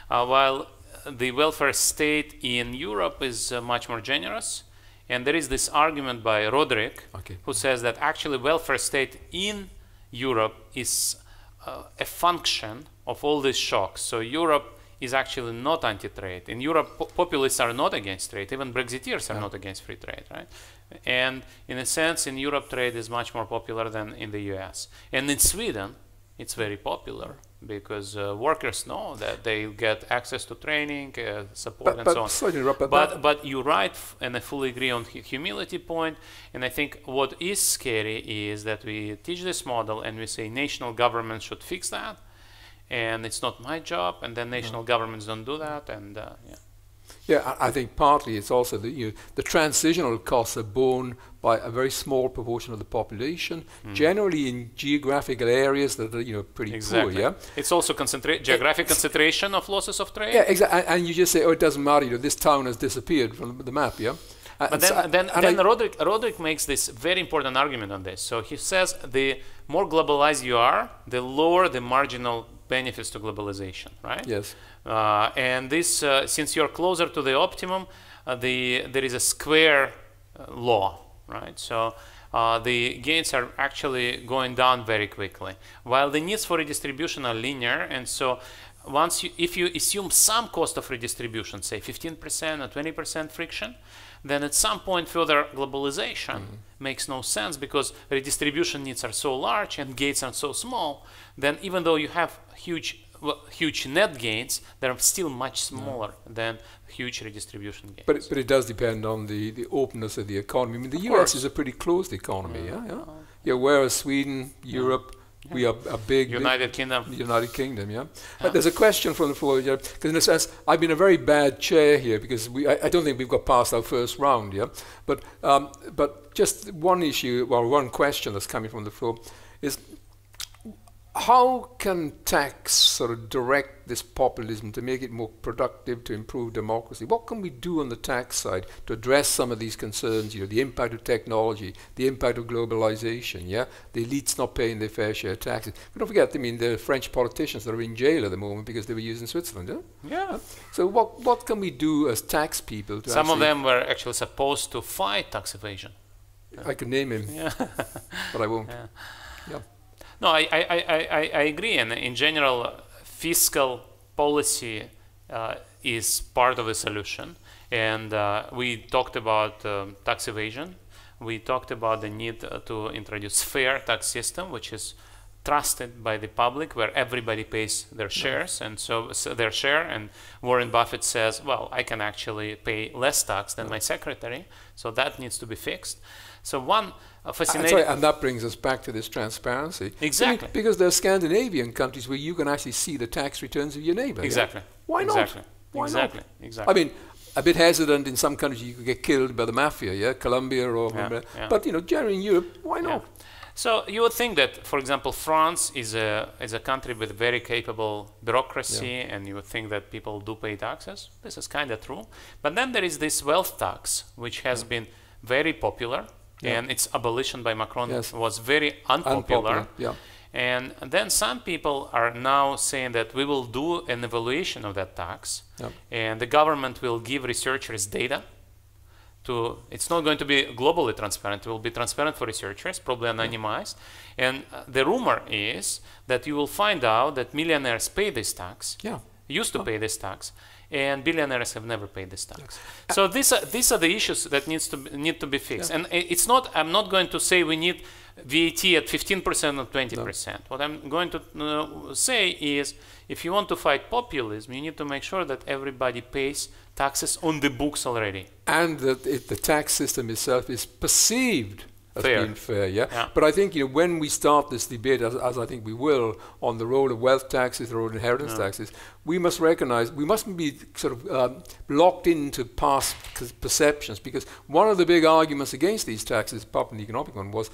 Speaker 2: While the welfare state in Europe is much more generous, and there is this argument by Roderick, who says that actually welfare state in Europe is a function of all these shocks. So Europe is actually not anti-trade. In Europe, populists are not against trade. Even Brexiteers are not against free trade, right? And in a sense, in Europe, trade is much more popular than in the US. And in Sweden, it's very popular because workers know that they get access to training, support, and so on.
Speaker 1: Sorry to interrupt,
Speaker 2: but you're right, and I fully agree on the humility point. And I think what is scary is that we teach this model and we say national governments should fix that, and it's not my job, and then national governments don't do that, and
Speaker 1: Yeah, I think partly it's also the transitional costs are borne by a very small proportion of the population, generally in geographical areas that are pretty poor. Yeah,
Speaker 2: it's also geographic concentration of losses of trade.
Speaker 1: Yeah, exactly. And you just say, oh, it doesn't matter. This town has disappeared from the map. Yeah.
Speaker 2: But then Roderick makes this very important argument on this. So he says the more globalized you are, the lower the marginal benefits to globalization, right?
Speaker 1: Yes.
Speaker 2: And this, since you're closer to the optimum, there is a square law, right? So the gains are actually going down very quickly, while the needs for redistribution are linear. And so if you assume some cost of redistribution, say 15% or 20% friction, then at some point further globalization makes no sense, because redistribution needs are so large and gains are so small. Then even though you have huge net gains, they're still much smaller than huge redistribution gains.
Speaker 1: But it does depend on the openness of the economy. I mean, the US is a pretty closed economy. Yeah. Whereas Sweden, Europe, we are a big
Speaker 2: United Kingdom.
Speaker 1: Yeah. But there's a question from the floor, because in a sense, I've been a very bad chair here because I don't think we've got past our first round. Yeah. But just one issue, or one question that's coming from the floor is, how can tax sort of direct this populism to make it more productive, to improve democracy? What can we do on the tax side to address some of these concerns, the impact of technology, the impact of globalization, the elites not paying their fair share of taxes? But don't forget, the French politicians that are in jail at the moment because they were using Switzerland, So what can we do as tax people to
Speaker 2: Some of them were actually supposed to fight tax evasion.
Speaker 1: I could name him, but I won't. Yeah.
Speaker 2: No, I agree, and in general, fiscal policy is part of the solution. And we talked about tax evasion. We talked about the need to introduce fair tax system, which is trusted by the public, where everybody pays their shares, and so their share. And Warren Buffett says, well, I can actually pay less tax than my secretary, so that needs to be fixed. So one fascinating...
Speaker 1: and that brings us back to this transparency.
Speaker 2: Exactly.
Speaker 1: Because there are Scandinavian countries where you can actually see the tax returns of your neighbor.
Speaker 2: Exactly.
Speaker 1: Why not?
Speaker 2: Exactly.
Speaker 1: Why
Speaker 2: exactly.
Speaker 1: not?
Speaker 2: Exactly.
Speaker 1: I mean, a bit hesitant in some countries. You could get killed by the mafia, yeah, Colombia or but generally in Europe, why not?
Speaker 2: So you would think that, for example, France is a country with very capable bureaucracy, and you would think that people do pay taxes. This is kind of true. But then there is this wealth tax, which has been very popular, and its abolition by Macron was very unpopular. And then some people are now saying that we will do an evaluation of that tax, and the government will give researchers data. It's not going to be globally transparent. It will be transparent for researchers, probably anonymized. And the rumor is that you will find out that millionaires pay this tax, used to pay this tax, and billionaires have never paid this tax. So these are the issues that need to be fixed. And it's not. I'm not going to say we need VAT at 15% or 20%. What I'm going to say is, if you want to fight populism, you need to make sure that everybody pays taxes on the books already. And that
Speaker 1: the tax system itself is perceived as being fair, But I think when we start this debate, as I think we will, on the role of wealth taxes, the role of inheritance taxes, we must recognize, we mustn't be sort of locked into past perceptions, because one of the big arguments against these taxes, apart from the economic one, was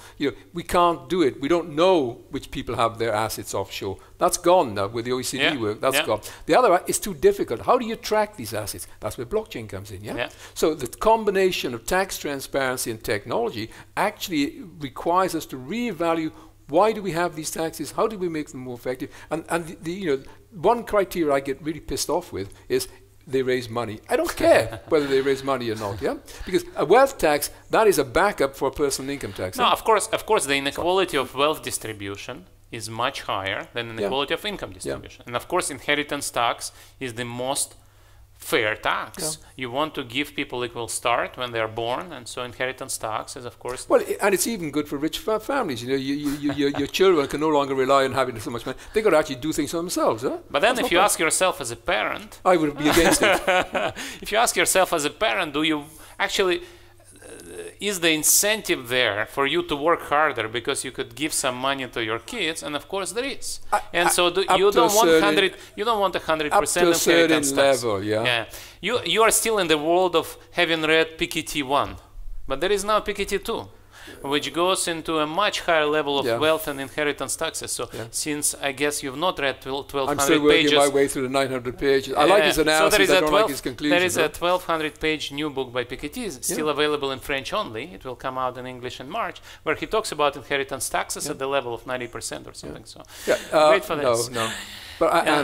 Speaker 1: we can't do it. We don't know which people have their assets offshore. That's gone now with the OECD work. That's gone. The other is too difficult. How do you track these assets? That's where blockchain comes in. So the combination of tax transparency and technology actually requires us to reevaluate why do we have these taxes? How do we make them more effective? And the one criteria I get really pissed off with is they raise money. I don't care whether they raise money or not, because a wealth tax, that is a backup for a personal income tax.
Speaker 2: No, of course, the inequality of wealth distribution is much higher than inequality of income distribution. And of course, inheritance tax is the most fair tax. You want to give people equal start when they are born, and so inheritance tax is, of course.
Speaker 1: Well, and it's even good for rich families. Your children can no longer rely on having so much money. They got to actually do things for themselves.
Speaker 2: But then, if you ask yourself as a parent,
Speaker 1: I would be against it.
Speaker 2: If you ask yourself as a parent, do you actually? Is the incentive there for you to work harder because you could give some money to your kids? And of course there is. And so you don't want 100% inheritance tax.
Speaker 1: Level,
Speaker 2: You are still in the world of having read Piketty 1, but there is now Piketty 2. Which goes into a much higher level of wealth and inheritance taxes. So since I guess you've not read 1,200 pages.
Speaker 1: I'm still working my way through the 900 pages. I like his analysis, I don't like his conclusions.
Speaker 2: There is a 1,200-page new book by Piketty, still available in French only. It will come out in English in March, where he talks about inheritance taxes at the level of 90% or something. So wait for this.
Speaker 1: No. But
Speaker 2: I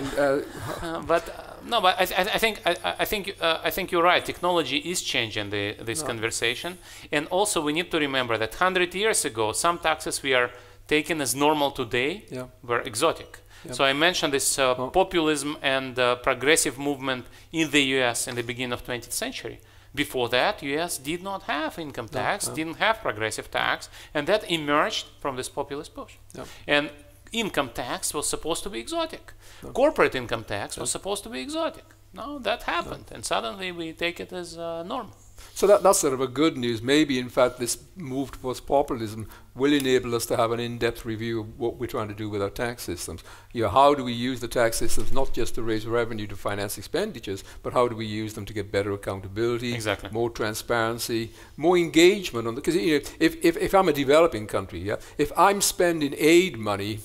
Speaker 2: think you're right. Technology is changing this conversation, and also we need to remember that 100 years ago, some taxes we are taking as normal today were exotic. So I mentioned this populism and progressive movement in the U.S. in the beginning of 20th century. Before that, U.S. did not have income tax, didn't have progressive tax, and that emerged from this populist push. And income tax was supposed to be exotic. Corporate income tax was supposed to be exotic. No, that happened, and suddenly we take it as normal.
Speaker 1: So that's sort of a good news. Maybe, in fact, this move towards populism will enable us to have an in-depth review of what we're trying to do with our tax systems. How do we use the tax systems not just to raise revenue to finance expenditures, but how do we use them to get better accountability, more transparency, more engagement on because if I'm a developing country, if I'm spending aid money,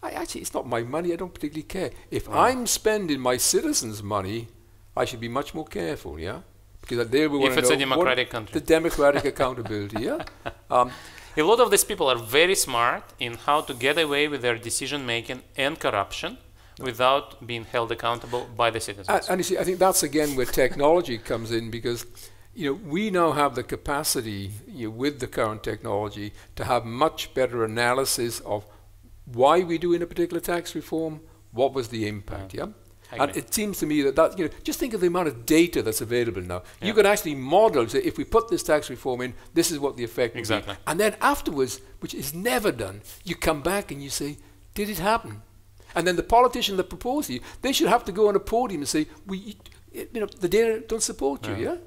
Speaker 1: actually, it's not my money. I don't particularly care. If I'm spending my citizens' money, I should be much more careful, because they will want to know
Speaker 2: a democratic country.
Speaker 1: The democratic accountability,
Speaker 2: A lot of these people are very smart in how to get away with their decision-making and corruption without being held accountable by the citizens.
Speaker 1: And you see, I think that's again where technology comes in, because we now have the capacity with the current technology to have much better analysis of why we do in a particular tax reform, what was the impact, And it seems to me that just think of the amount of data that's available now. You can actually model, say, if we put this tax reform in, this is what the effect will be. And then afterwards, which is never done, you come back and you say, did it happen? And then the politician that proposed it, they should have to go on a podium and say, the data don't support you,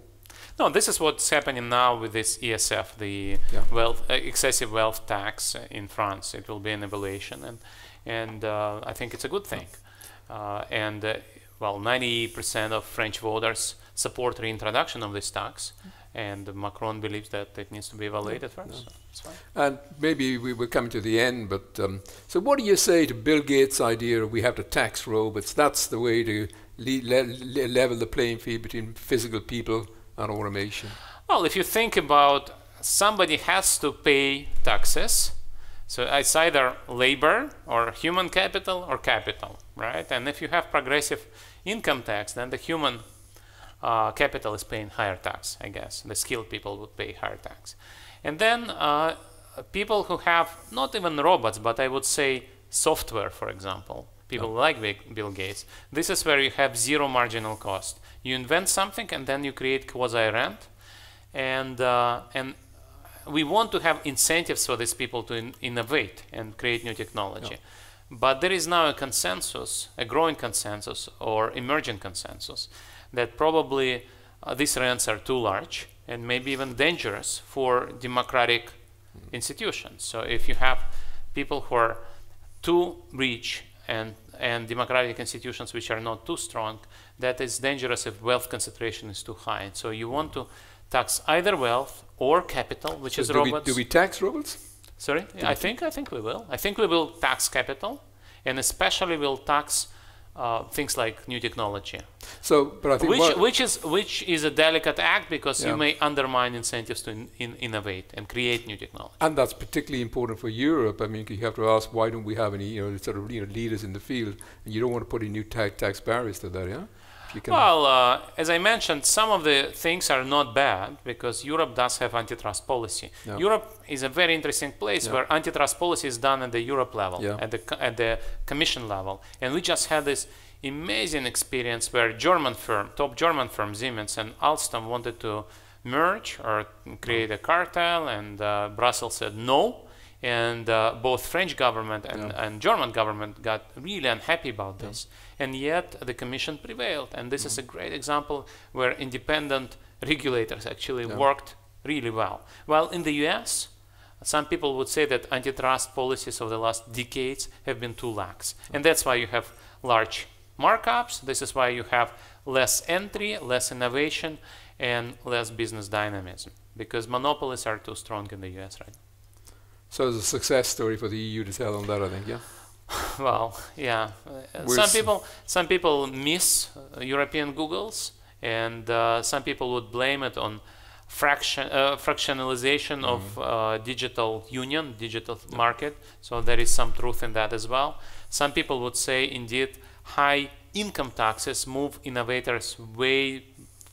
Speaker 2: No, this is what's happening now with this ESF, the excessive wealth tax in France. It will be an evaluation, and I think it's a good thing. 90% of French voters support reintroduction of this tax. And Macron believes that it needs to be evaluated first. So it's fine.
Speaker 1: And maybe we're coming to the end, but so what do you say to Bill Gates' idea of we have to tax robots? That's the way to level the playing field between physical people and automation.
Speaker 2: Well, if you think about somebody has to pay taxes, so it's either labor or human capital or capital, right? And if you have progressive income tax, then the human capital is paying higher tax, I guess. The skilled people would pay higher tax. And then people who have not even robots, but I would say software, for example, people like Bill Gates, this is where you have zero marginal cost. You invent something and then you create quasi-rent. And we want to have incentives for these people to innovate and create new technology. But there is now a consensus, a growing consensus or emerging consensus, that probably these rents are too large and maybe even dangerous for democratic institutions. So if you have people who are too rich and democratic institutions which are not too strong, that is dangerous if wealth concentration is too high. And so you want to tax either wealth or capital, which is robots.
Speaker 1: Do we tax robots?
Speaker 2: Sorry? I think we will. I think we will tax capital, and especially we'll tax things like new technology.
Speaker 1: So, but I think
Speaker 2: which is a delicate act because you may undermine incentives to innovate and create new technology.
Speaker 1: And that's particularly important for Europe. I mean, you have to ask, why don't we have any, sort of, leaders in the field? And you don't want to put any new tax barriers to that, yeah?
Speaker 2: Well, as I mentioned, some of the things are not bad because Europe does have antitrust policy. Europe is a very interesting place where antitrust policy is done at the Europe level, at the Commission level. And we just had this amazing experience where top German firm Siemens and Alstom wanted to merge or create a cartel, and Brussels said no. And both French government and German government got really unhappy about this. And yet the Commission prevailed. And this is a great example where independent regulators actually worked really well. While in the US, some people would say that antitrust policies of the last decades have been too lax. And that's why you have large markups. This is why you have less entry, less innovation, and less business dynamism. Because monopolies are too strong in the US right now.
Speaker 1: So it's a success story for the EU to tell on that, I think, yeah?
Speaker 2: Well, yeah. Some people miss European Googles, and some people would blame it on fractionalization of digital union, digital market. So there is some truth in that as well. Some people would say, indeed, high income taxes move innovators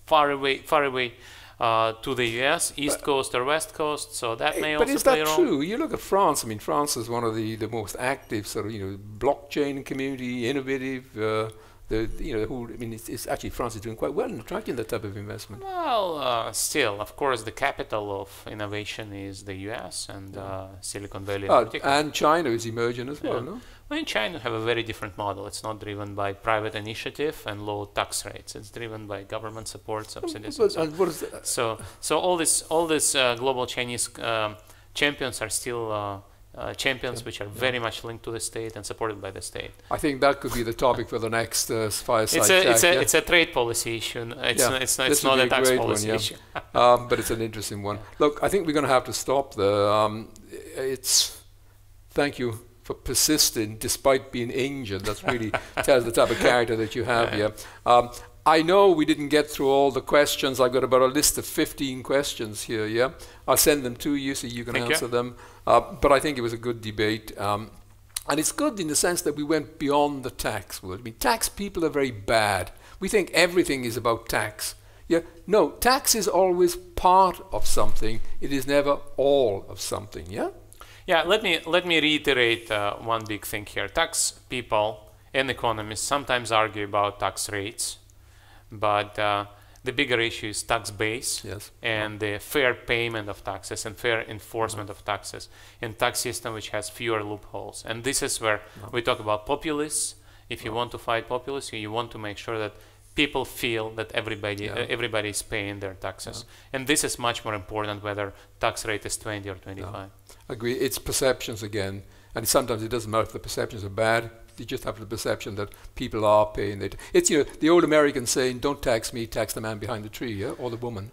Speaker 2: far away to the US, East Coast or West Coast, so that may also play a role.
Speaker 1: But is that true? You look at France. I mean, France is one of the most active sort of blockchain community, innovative. It's actually France is doing quite well in attracting that type of investment.
Speaker 2: Well, still, of course, the capital of innovation is the US and Silicon Valley in particular.
Speaker 1: And China is emerging as well, no?
Speaker 2: Well, in China, have a very different model. It's not driven by private initiative and low tax rates. It's driven by government support, subsidies. So all these global Chinese champions are still champions which are very much linked to the state and supported by the state.
Speaker 1: I think that could be the topic for the next Fireside Chat.
Speaker 2: It's a trade policy issue. It's not a tax policy issue.
Speaker 1: But it's an interesting one. Look, I think we're going to have to stop there. Thank you for persisting despite being injured. That's really tells the type of character that you have here. I know we didn't get through all the questions. I've got about a list of 15 questions here, yeah? I'll send them to you so you can answer them. But I think it was a good debate. And it's good in the sense that we went beyond the tax world. I mean, tax people are very bad. We think everything is about tax. Yeah, no, tax is always part of something. It is never all of something, yeah?
Speaker 2: Yeah, let me reiterate one big thing here. Tax people and economists sometimes argue about tax rates, but the bigger issue is tax base and the fair payment of taxes and fair enforcement of taxes and tax system which has fewer loopholes. And this is where we talk about populists. If you want to fight populists, you want to make sure that people feel that everybody is paying their taxes. And this is much more important whether tax rate is 20 or 25.
Speaker 1: Agree. It's perceptions again. And sometimes it doesn't matter if the perceptions are bad. You just have the perception that people are paying it. It's, you know, the old American saying, don't tax me, tax the man behind the tree, yeah? Or the woman.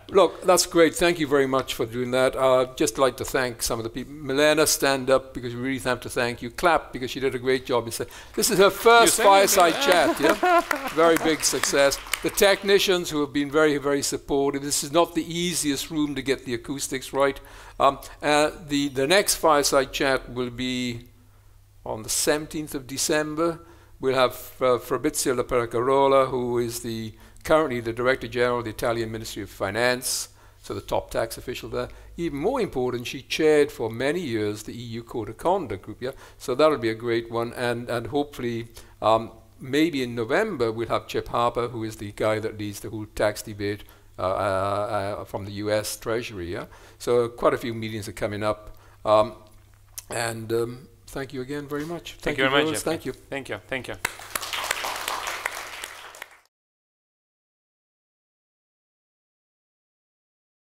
Speaker 1: Look, that's great. Thank you very much for doing that. I'd just like to thank some of the people. Milena, stand up, because we really have to thank you. Clap, because she did a great job. This is her first Fireside Chat, yeah? Very big success. The technicians who have been very, very supportive. This is not the easiest room to get the acoustics right. The next Fireside Chat will be on the 17th of December. We'll have Fabrizio La Percarola, who is currently the Director General of the Italian Ministry of Finance, so the top tax official there. Even more important, she chaired for many years the EU Code of Conduct Group, yeah? So that'll be a great one, and hopefully maybe in November we'll have Chip Harper, who is the guy that leads the whole tax debate from the US Treasury, yeah? So quite a few meetings are coming up, thank you again very much.
Speaker 2: Thank you very much.
Speaker 1: Thank you.
Speaker 2: Thank you.